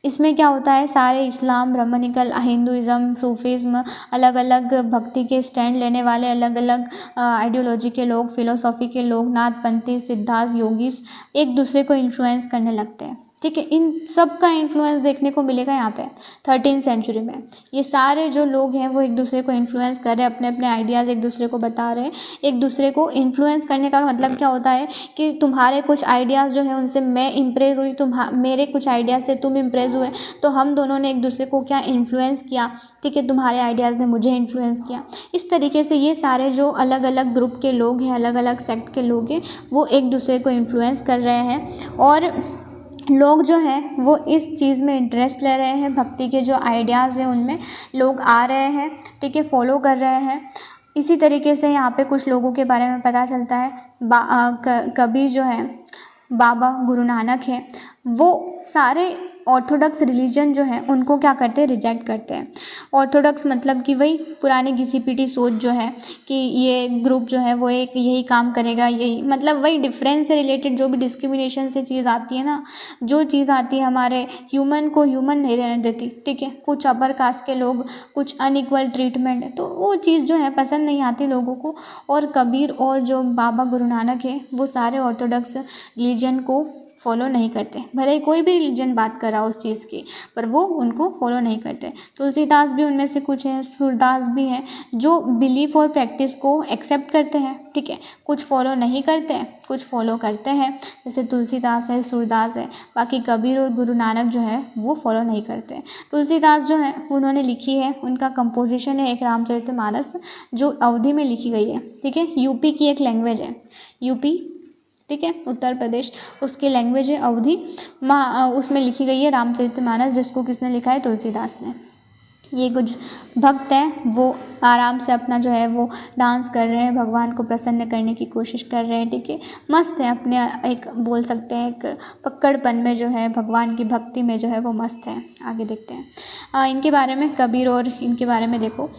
इसमें क्या होता है, सारे इस्लाम, ब्राह्मणिकल, हिंदुइज़्म, सूफीज़्म, अलग अलग भक्ति के स्टैंड लेने वाले अलग अलग आइडियोलॉजी के लोग, फिलोसॉफी के लोग, नाथपंथी, सिद्धांत, योगीस एक दूसरे को इन्फ्लुएंस करने लगते हैं, ठीक है। इन सब का इन्फ्लुएंस देखने को मिलेगा यहाँ पे 13वीं सेंचुरी में। ये सारे जो लोग हैं वो एक दूसरे को इन्फ्लुएंस कर रहे हैं, अपने अपने आइडियाज़ एक दूसरे को बता रहे हैं। एक दूसरे को इन्फ्लुएंस करने का मतलब क्या होता है कि तुम्हारे कुछ आइडियाज़ जो है उनसे मैं इम्प्रेस हुई, मेरे कुछ आइडियाज़ से तुम इम्प्रेस हुए, तो हम दोनों ने एक दूसरे को क्या इन्फ्लुएंस किया, ठीक है। तुम्हारे आइडियाज़ ने मुझे इन्फ्लुएंस किया। इस तरीके से ये सारे जो अलग अलग ग्रुप के लोग हैं, अलग अलग सेक्ट के लोग हैं, वो एक दूसरे को इन्फ्लुएंस कर रहे हैं। और लोग जो हैं वो इस चीज़ में इंटरेस्ट ले रहे हैं, भक्ति के जो आइडियाज़ हैं उनमें लोग आ रहे हैं, ठीक है, फॉलो कर रहे हैं। इसी तरीके से यहाँ पे कुछ लोगों के बारे में पता चलता है। कबीर जो है, बाबा गुरु नानक है, वो सारे ऑर्थोडॉक्स रिलीजन जो है उनको क्या करते हैं, रिजेक्ट करते हैं। ऑर्थोडॉक्स मतलब कि वही पुरानी घिसी पिटी सोच जो है कि ये ग्रुप जो है वो एक यही काम करेगा, यही मतलब वही डिफरेंस से रिलेटेड जो भी डिस्क्रिमिनेशन से चीज़ आती है ना, जो चीज़ आती है हमारे ह्यूमन को ह्यूमन नहीं रहने देती, ठीक है। कुछ अपर कास्ट के लोग, कुछ अनइक्वल ट्रीटमेंट है, तो वो चीज़ जो है पसंद नहीं आती लोगों को। और कबीर और जो बाबा गुरु नानक है वो सारे ऑर्थोडॉक्स रिलीजन को फॉलो नहीं करते, भले ही कोई भी रिलीजन बात कर रहा हो उस चीज़ की, पर वो उनको फॉलो नहीं करते। तुलसीदास भी उनमें से कुछ हैं, सूरदास भी हैं जो बिलीफ और प्रैक्टिस को एक्सेप्ट करते हैं, ठीक है। कुछ फॉलो नहीं करते हैं, कुछ फॉलो करते हैं, जैसे तुलसीदास है, सूरदास है। बाकी कबीर और गुरु नानक जो है वो फॉलो नहीं करते। तुलसीदास जो है उन्होंने लिखी है, उनका कंपोजिशन है एक रामचरितमानस, जो अवधी में लिखी गई है, ठीक है। यूपी की एक लैंग्वेज है, यूपी, ठीक है, उत्तर प्रदेश, उसकी लैंग्वेज है अवधी। उसमें लिखी गई है रामचरितमानस, जिसको किसने लिखा है, तुलसीदास ने। ये कुछ भक्त हैं वो आराम से अपना जो है वो डांस कर रहे हैं, भगवान को प्रसन्न करने की कोशिश कर रहे हैं, ठीक है। मस्त है, अपने एक बोल सकते हैं एक पकड़पन में जो है, भगवान की भक्ति में जो है वो मस्त है। आगे देखते हैं इनके बारे में, कबीर और इनके बारे में देखो।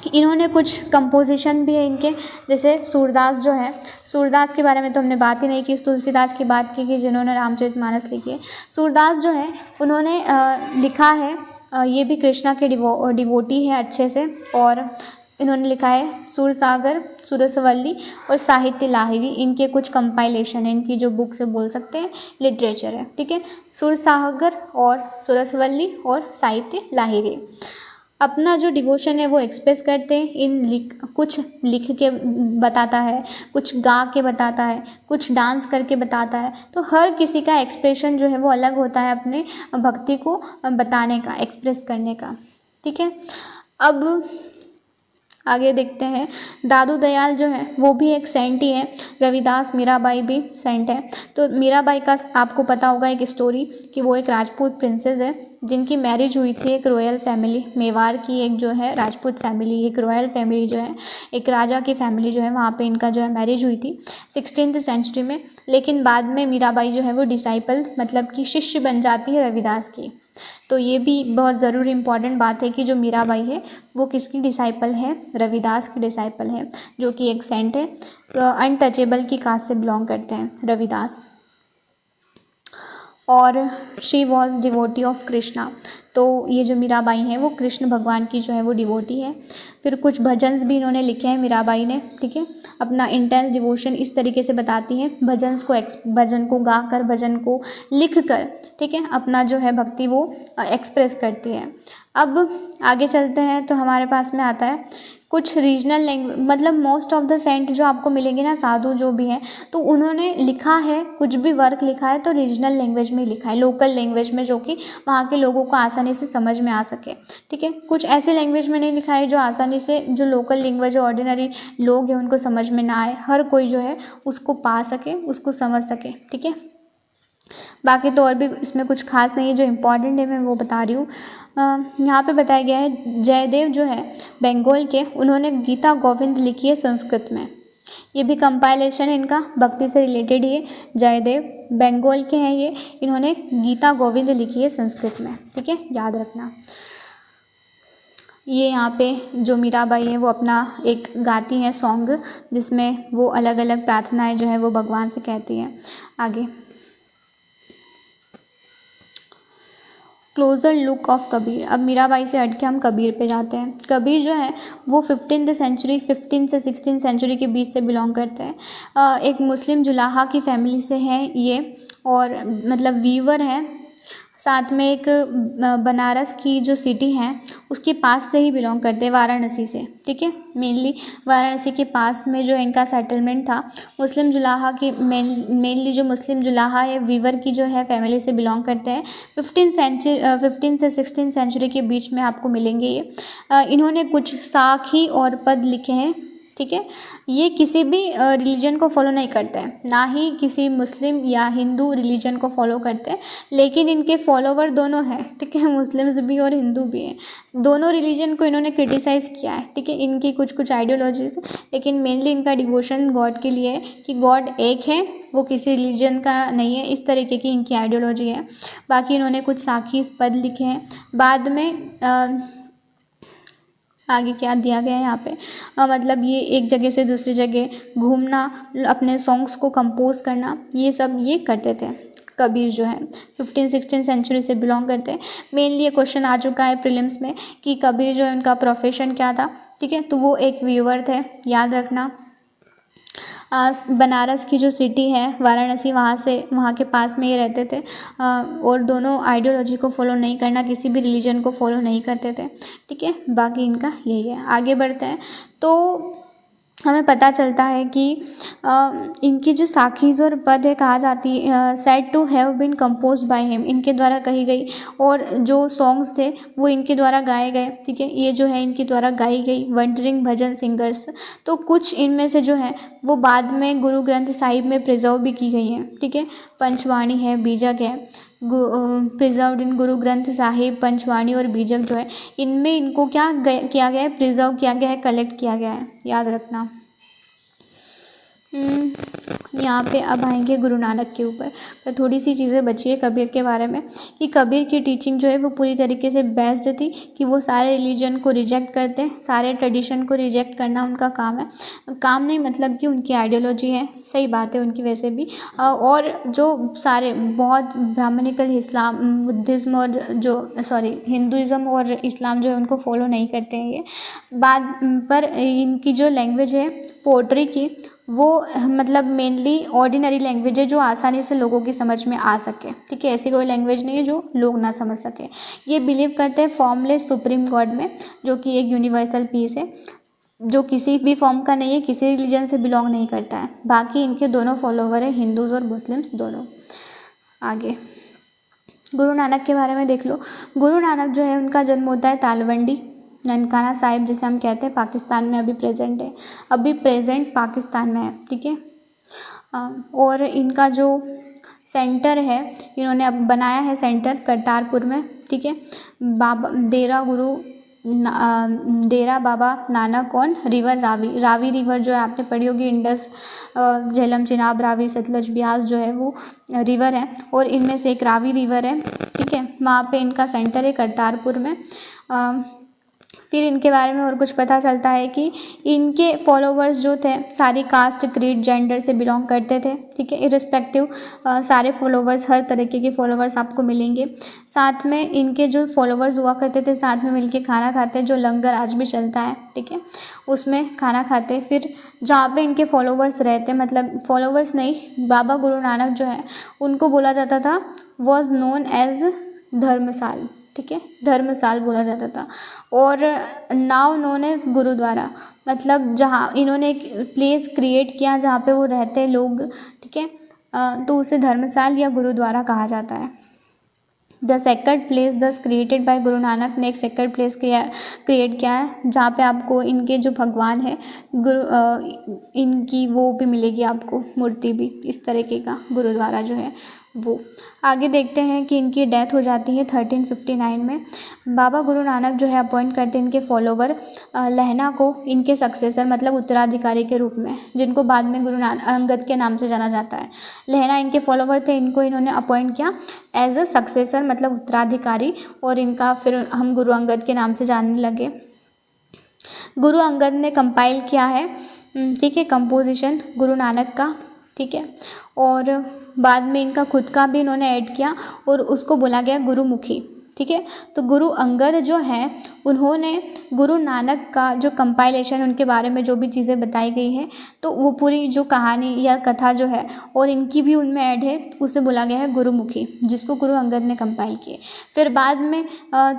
इन्होंने कुछ कंपोजिशन भी है इनके, जैसे सूरदास जो है, सूरदास के बारे में तो हमने बात ही नहीं की, तुलसीदास की बात की कि जिन्होंने रामचरितमानस लिखी है। सूरदास जो है उन्होंने लिखा है, ये भी कृष्णा के डिवोटी है अच्छे से, और इन्होंने लिखा है सूरसागर, सुरसवल्ली और साहित्य लाहिरी, इनके कुछ कंपाइलेशन है, इनकी जो बुक से बोल सकते हैं लिटरेचर है, ठीक है। सूरसागर और सुरसवल्ली और साहित्य लाहिरी अपना जो डिवोशन है वो एक्सप्रेस करते हैं। कुछ लिख के बताता है, कुछ गा के बताता है, कुछ डांस करके बताता है। तो हर किसी का एक्सप्रेशन जो है वो अलग होता है, अपने भक्ति को बताने का, एक्सप्रेस करने का, ठीक है। अब आगे देखते हैं, दादू दयाल जो है वो भी एक सेंट ही है, रविदास मीराबाई भी सेंट है। तो मीराबाई का आपको पता होगा एक स्टोरी कि वो एक राजपूत प्रिंसेस है, जिनकी मैरिज हुई थी एक रॉयल फैमिली, मेवाड़ की एक जो है राजपूत फैमिली, एक रॉयल फैमिली जो है, एक राजा की फैमिली जो है, वहाँ पे इनका जो है मैरिज हुई थी 16वीं सेंचुरी में। लेकिन बाद में मीराबाई जो है वो डिसाइपल मतलब कि शिष्य बन जाती है रविदास की। तो ये भी बहुत ज़रूरी इंपॉर्टेंट बात है कि जो मीराबाई है वो किसकी डिसाइपल है, रविदास की डिसाइपल है, जो कि एक सेंट है, अनटचेबल की कास्ट से बिलोंग करते हैं रविदास। और she was devotee of Krishna. तो ये जो मीराबाई हैं वो कृष्ण भगवान की जो है वो डिवोटी है। फिर कुछ भजन्स भी इन्होंने लिखे हैं मीराबाई ने, ठीक है। अपना इंटेंस डिवोशन इस तरीके से बताती हैं, भजन को गा कर, भजन को लिख कर, ठीक है, अपना जो है भक्ति वो एक्सप्रेस करती है। अब आगे चलते हैं तो हमारे पास में आता है कुछ रीजनल लैंग्वेज, मतलब मोस्ट ऑफ द सेंट जो आपको मिलेंगे ना, साधु जो भी हैं, तो उन्होंने लिखा है, कुछ भी वर्क लिखा है तो रीजनल लैंग्वेज में लिखा है, लोकल लैंग्वेज में, जो कि वहाँ के लोगों को आसानी से समझ में आ सके, ठीक है। कुछ ऐसे लैंग्वेज में नहीं लिखा है जो आसानी से, जो लोकल लैंग्वेज ऑर्डिनरी लोग हैं उनको समझ में ना आए, हर कोई जो है उसको पा सके, उसको समझ सके, ठीक है। बाकी तो और भी इसमें कुछ खास नहीं है, जो इम्पोर्टेंट है मैं वो बता रही हूँ। यहाँ पे बताया गया है जयदेव जो है बंगाल के, उन्होंने गीता गोविंद लिखी है संस्कृत में। ये भी कंपाइलेशन है इनका, भक्ति से रिलेटेड ही है। जयदेव बंगाल के हैं ये, इन्होंने गीता गोविंद लिखी है संस्कृत में, ठीक है, याद रखना। ये यहाँ पे जो मीराबाई है वो अपना एक गाती हैं सॉन्ग, जिसमें वो अलग अलग प्रार्थनाएं जो है वो भगवान से कहती हैं। आगे क्लोज़र लुक ऑफ कबीर। अब मीराबाई से हट के हम कबीर पे जाते हैं। कबीर जो है वो 15th सेंचुरी, 15 से 16 सेंचुरी के बीच से बिलोंग करते हैं। एक मुस्लिम जुलाहा की फैमिली से हैं ये, और मतलब वीवर हैं। साथ में एक बनारस की जो सिटी है उसके पास से ही बिलोंग करते हैं, वाराणसी से, ठीक है। मेनली वाराणसी के पास में जो इनका सेटलमेंट था। मुस्लिम जुलाहा की मेनली जो मुस्लिम जुलाहा है वीवर की जो है फैमिली से बिलोंग करते हैं। 15 से 16 सेंचुरी के बीच में आपको मिलेंगे ये। इन्होंने कुछ साखी और पद लिखे हैं, ठीक है। ये किसी भी रिलीजन को फॉलो नहीं करते हैं, ना ही किसी मुस्लिम या हिंदू रिलीजन को फॉलो करते हैं, लेकिन इनके फॉलोवर दोनों हैं, ठीक है, मुस्लिम्स भी और हिंदू भी हैं। दोनों रिलीजन को इन्होंने क्रिटिसाइज़ किया है, ठीक है। इनकी कुछ कुछ आइडियोलॉजीज, लेकिन मेनली इनका डिवोशन गॉड के लिए है कि गॉड एक है, वो किसी रिलीजन का नहीं है, इस तरीके की इनकी आइडियोलॉजी है। बाकी इन्होंने कुछ साखी पद लिखे हैं। बाद में आगे क्या दिया गया है यहाँ पे, मतलब ये एक जगह से दूसरी जगह घूमना, अपने सॉन्ग्स को कंपोज करना, ये सब ये करते थे। कबीर जो है 15-16 सेंचुरी से बिलोंग करते हैं। मेनली ये क्वेश्चन आ चुका है प्रीलिम्स में कि कबीर जो है उनका प्रोफेशन क्या था, ठीक है। तो वो एक वीवर थे, याद रखना। बनारस की जो सिटी है वाराणसी, वहाँ के पास में ये रहते थे। और दोनों आइडियोलॉजी को फॉलो नहीं करना, किसी भी रिलीजन को फॉलो नहीं करते थे, ठीक है। बाकी इनका यही है। आगे बढ़ते हैं तो हमें पता चलता है कि इनकी जो साखीज़ और पद है कहा जाती है, said to have been compose by him, इनके द्वारा कही गई, और जो सॉन्ग्स थे वो इनके द्वारा गाए गए, ठीक है। ये जो है इनके द्वारा गाई गई वंडरिंग भजन सिंगर्स। तो कुछ इनमें से जो है वो बाद में गुरु ग्रंथ साहिब में प्रिजर्व भी की गई हैं, ठीक है। पंचवाणी है, बीजक है, प्रिजर्व्ड इन गुरु ग्रंथ साहिब, पंचवाणी और बीजक जो है, इनमें इनको क्या किया गया है, प्रिजर्व किया गया है, कलेक्ट किया गया है, याद रखना। यहाँ पे अब आएंगे गुरु नानक के ऊपर। पर थोड़ी सी चीज़ें बची है कबीर के बारे में, कि कबीर की टीचिंग जो है वो पूरी तरीके से बेस्ड थी, कि वो सारे रिलीजन को रिजेक्ट करते हैं, सारे ट्रेडिशन को रिजेक्ट करना उनका काम है। काम नहीं मतलब कि उनकी आइडियोलॉजी है, सही बात है उनकी वैसे भी। और जो सारे बहुत ब्राह्मणिकल इस्लाम, बुद्धिज़्म और हिंदुज़्म और इस्लाम जो है उनको फॉलो नहीं करते हैं ये बात। पर इनकी जो लैंग्वेज है पोट्री की, वो मतलब मेनली ऑर्डिनरी लैंग्वेज है, जो आसानी से लोगों की समझ में आ सके, ठीक है। ऐसी कोई लैंग्वेज नहीं है जो लोग ना समझ सके। ये बिलीव करते हैं फॉर्मलेस सुप्रीम गॉड में, जो कि एक यूनिवर्सल पीस है, जो किसी भी फॉर्म का नहीं है, किसी रिलीजन से बिलोंग नहीं करता है। बाकी इनके दोनों फॉलोवर हैं, हिंदूज़ और मुस्लिम्स दोनों। आगे गुरु नानक के बारे में देख लो। गुरु नानक जो है उनका जन्म होता है तालवंडी, ननकाना साहिब जिसे हम कहते हैं, पाकिस्तान में अभी प्रेजेंट है, अभी प्रेजेंट पाकिस्तान में है, ठीक है। और इनका जो सेंटर है, इन्होंने अब बनाया है सेंटर करतारपुर में, ठीक है। Dera Baba Nanak on river Ravi river जो है आपने पढ़ी होगी, इंडस, झेलम, चिनाब, रावी, सतलज, ब्यास जो है वो रिवर है, और इनमें से एक रावी रिवर है, ठीक है। वहाँ पे इनका सेंटर है करतारपुर में। फिर इनके बारे में और कुछ पता चलता है कि इनके फॉलोवर्स जो थे सारी कास्ट, क्रीड, जेंडर से बिलोंग करते थे, ठीक है, इर्रिस्पेक्टिव सारे फॉलोवर्स, हर तरीके के फॉलोवर्स आपको मिलेंगे। साथ में इनके जो फॉलोवर्स हुआ करते थे साथ में मिलके खाना खाते, जो लंगर आज भी चलता है, ठीक है, उसमें खाना खाते। फिर जहाँ पे इनके फॉलोवर्स रहते, मतलब फॉलोवर्स नहीं, बाबा गुरु नानक जो है उनको बोला जाता था, वॉज नोन एज धर्मसाल, ठीक है, धर्मसाल बोला जाता था। और नाउ नोन एज गुरुद्वारा, मतलब जहाँ इन्होंने एक प्लेस क्रिएट किया जहाँ पे वो रहते लोग, ठीक है, तो उसे धर्मसाल या गुरुद्वारा कहा जाता है। द सेक्रेड प्लेस दस क्रिएटेड बाय गुरु नानक ने एक सेक्रेड प्लेस क्रिएट किया है जहाँ पे आपको इनके जो भगवान है इनकी वो भी मिलेगी, आपको मूर्ति भी इस तरीके का गुरुद्वारा जो है वो। आगे देखते हैं कि इनकी डेथ हो जाती है 1359 में। बाबा गुरु नानक जो है अपॉइंट करते हैं इनके फॉलोवर लहना को इनके सक्सेसर, मतलब उत्तराधिकारी के रूप में, जिनको बाद में गुरु नानक अंगद के नाम से जाना जाता है। लहना इनके फॉलोवर थे, इनको इन्होंने अपॉइंट किया एज अ सक्सेसर, मतलब उत्तराधिकारी, और इनका फिर हम गुरु अंगद के नाम से जानने लगे। गुरु अंगद ने कंपाइल किया है, ठीक है, कंपोजिशन गुरु नानक का, ठीक है, और बाद में इनका खुद का भी इन्होंने ऐड किया और उसको बोला गया गुरुमुखी, ठीक है। तो गुरु अंगद जो हैं उन्होंने गुरु नानक का जो कंपाइलेशन, उनके बारे में जो भी चीज़ें बताई गई हैं, तो वो पूरी जो कहानी या कथा जो है और इनकी भी उनमें ऐड है, उसे बोला गया है गुरुमुखी, जिसको गुरु अंगद ने कंपाइल किए। फिर बाद में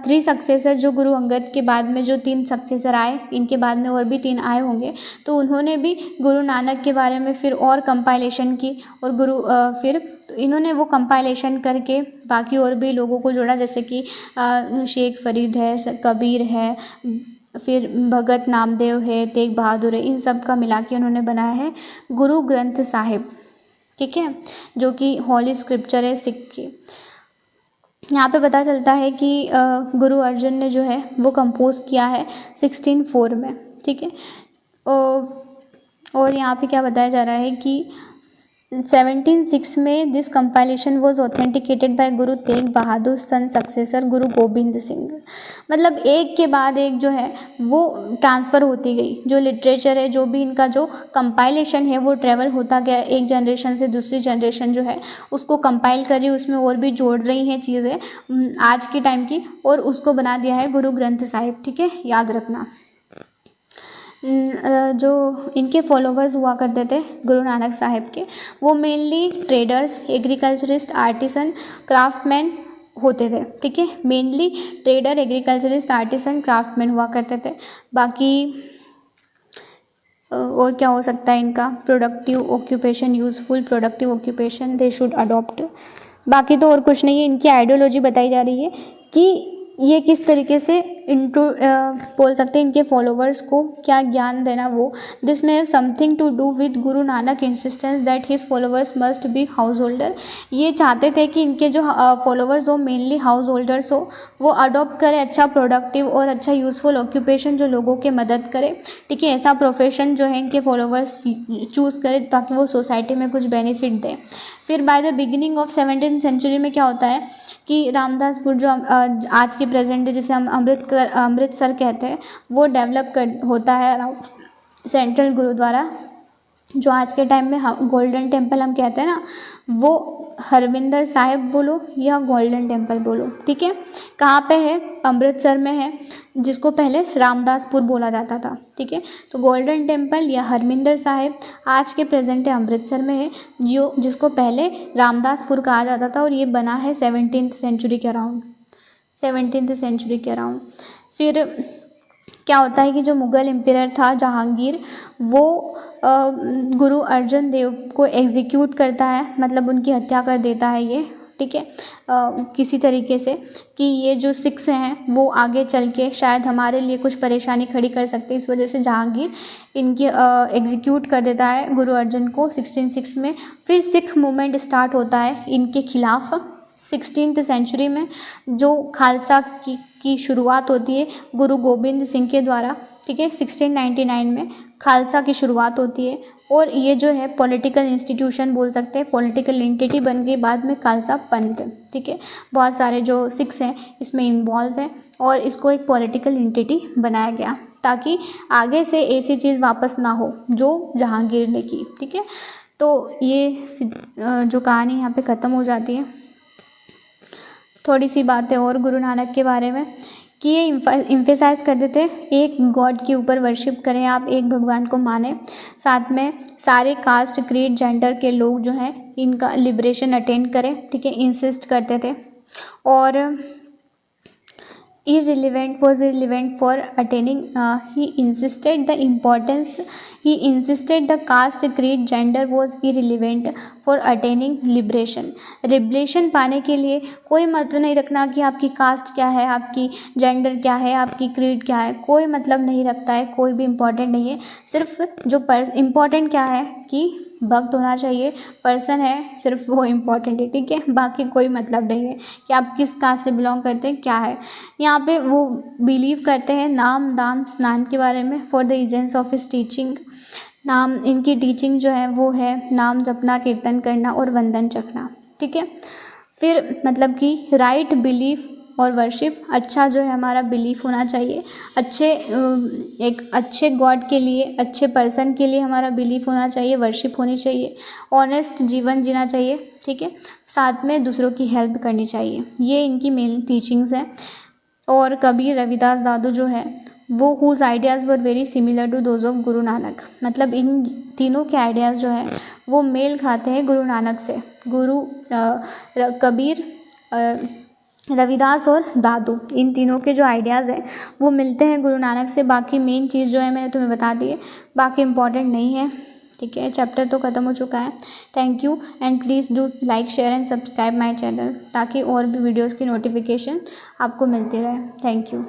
3 सक्सेसर, जो गुरु अंगद के बाद में जो 3 सक्सेसर आए, इनके बाद में और भी 3 आए होंगे, तो उन्होंने भी गुरु नानक के बारे में फिर और कंपाइलेशन की और फिर इन्होंने वो कंपाइलेशन करके बाकी और भी लोगों को जोड़ा, जैसे कि शेख फरीद है, कबीर है, फिर भगत नामदेव है, तेग बहादुर है, इन सब का मिला के उन्होंने बनाया है गुरु ग्रंथ साहिब, ठीक है, जो कि हॉली स्क्रिप्चर है सिख की। यहाँ पे पता चलता है कि गुरु अर्जुन ने जो है वो कंपोज किया है 1604 में, ठीक है। और यहाँ पे क्या बताया जा रहा है कि 1706 में this compilation was authenticated by Guru Tegh Bahadur sun successor Guru Gobind Singh. मतलब एक के बाद एक जो है वो ट्रांसफ़र होती गई, जो लिटरेचर है, जो भी इनका जो कंपाइलेशन है वो ट्रेवल होता गया, एक जनरेशन से दूसरी जनरेशन जो है उसको कंपाइल कर रही है, उसमें और भी जोड़ रही हैं चीज़ें आज के टाइम की, और उसको बना दिया है गुरु ग्रंथ साहिब, ठीक है, याद रखना। जो इनके फॉलोवर्स हुआ करते थे गुरु नानक साहिब के, वो mainly traders, agriculturist, artisan, craftsman होते थे, ठीक है, mainly trader, agriculturist, artisan, craftsman हुआ करते थे। बाकी और क्या हो सकता है इनका, productive occupation, useful productive occupation they should adopt. बाकी तो और कुछ नहीं है। इनकी आइडियोलॉजी बताई जा रही है कि ये किस तरीके से बोल सकते हैं इनके फॉलोवर्स को क्या ज्ञान देना, वो दिस में something to do with Guru Nanak insistence that his followers must be house holder. ये चाहते थे कि इनके जो फॉलोवर्स हो मेनली हाउस होल्डर्स हो, वो अडॉप्ट करें अच्छा प्रोडक्टिव और अच्छा यूज़फुल ऑक्यूपेशन जो लोगों के मदद करे, ठीक है, ऐसा प्रोफेशन जो है इनके फॉलोवर्स चूज़ करें ताकि वो सोसाइटी में कुछ बेनिफिट दें। फिर by the beginning of 17th century में क्या होता है कि रामदासपुर जो आज के प्रेजेंट जिसे हम अमृतसर कहते हैं, वो डेवलप होता है अराउंड सेंट्रल गुरुद्वारा, जो आज के टाइम में गोल्डन टेम्पल हम कहते हैं ना, वो हरमिंदर साहिब बोलो या गोल्डन टेम्पल बोलो, ठीक है, कहाँ पे है, अमृतसर में है, जिसको पहले रामदासपुर बोला जाता था, ठीक है। तो गोल्डन टेम्पल या हरमिंदर साहिब आज के प्रेजेंट है अमृतसर में है, जिसको पहले रामदासपुर कहा जाता था, और ये बना है 17th सेंचुरी के अराउंड, 17th सेंचुरी के अराउंड। फिर क्या होता है कि जो मुग़ल एम्परर था जहांगीर, वो गुरु अर्जन देव को एग्जीक्यूट करता है, मतलब उनकी हत्या कर देता है ये, ठीक है, किसी तरीके से कि ये जो सिख्स हैं वो आगे चल के शायद हमारे लिए कुछ परेशानी खड़ी कर सकते हैं, इस वजह से जहांगीर इनकी एग्जीक्यूट कर देता है गुरु अर्जन को 1606 में। फिर सिख मूवमेंट स्टार्ट होता है इनके खिलाफ 16th सेंचुरी में, जो खालसा की शुरुआत होती है गुरु गोबिंद सिंह के द्वारा, ठीक है, 1699 में खालसा की शुरुआत होती है और ये जो है पॉलिटिकल इंस्टीट्यूशन बोल सकते हैं, पॉलिटिकल एंटिटी बन गई बाद में खालसा पंथ, ठीक है। बहुत सारे जो सिख्स हैं इसमें इन्वॉल्व हैं और इसको एक पॉलिटिकल एंटिटी बनाया गया ताकि आगे से ऐसी चीज़ वापस ना हो जो जहांगीर ने की, ठीक है। तो ये जो कहानी यहाँ पे ख़त्म हो जाती है। थोड़ी सी बातें और गुरु नानक के बारे में कि ये इम्फेसाइज कर देते हैं एक गॉड के ऊपर वर्शिप करें, आप एक भगवान को माने, साथ में सारे कास्ट क्रीड जेंडर के लोग जो हैं इनका लिबरेशन अटेंड करें, ठीक है, इंसिस्ट करते थे। और irrelevant was irrelevant for attaining he insisted the caste creed gender was irrelevant for attaining liberation पाने के लिए कोई मतलब नहीं रखना कि आपकी कास्ट क्या है, आपकी जेंडर क्या है, आपकी क्रीड क्या है, कोई मतलब नहीं रखता है, कोई भी इम्पोर्टेंट नहीं है। सिर्फ जो इम्पोर्टेंट क्या है कि भक्त होना चाहिए, पर्सन है सिर्फ वो इम्पॉर्टेंट है, ठीक है। बाकी कोई मतलब नहीं है कि आप किस कास्ट से बिलोंग करते हैं, क्या है। यहाँ पे वो बिलीव करते हैं नाम दाम स्नान के बारे में for the reasons of his teaching. नाम इनकी टीचिंग जो है वो है नाम जपना, कीर्तन करना और वंदन चखना, ठीक है। फिर मतलब कि राइट बिलीफ और वर्शिप, अच्छा जो है हमारा बिलीफ होना चाहिए, एक अच्छे गॉड के लिए, अच्छे पर्सन के लिए हमारा बिलीफ होना चाहिए, वर्शिप होनी चाहिए, ऑनेस्ट जीवन जीना चाहिए, ठीक है। साथ में दूसरों की हेल्प करनी चाहिए, ये इनकी मेन टीचिंग्स हैं। और कबीर रविदास दादू जो है वो whose ideas were very similar to those of Guru Nanak, मतलब इन तीनों के आइडियाज़ जो है वो मेल खाते हैं गुरु नानक से। कबीर, रविदास और दादू, इन तीनों के जो आइडियाज़ हैं वो मिलते हैं गुरु नानक से। बाकी मेन चीज़ जो है मैंने तुम्हें बता दी है, बाकी इम्पॉर्टेंट नहीं है, ठीक है। चैप्टर तो ख़त्म हो चुका है। Thank you and please do like share and subscribe my channel ताकि और भी वीडियोज़ की नोटिफिकेशन आपको मिलती रहे। Thank you.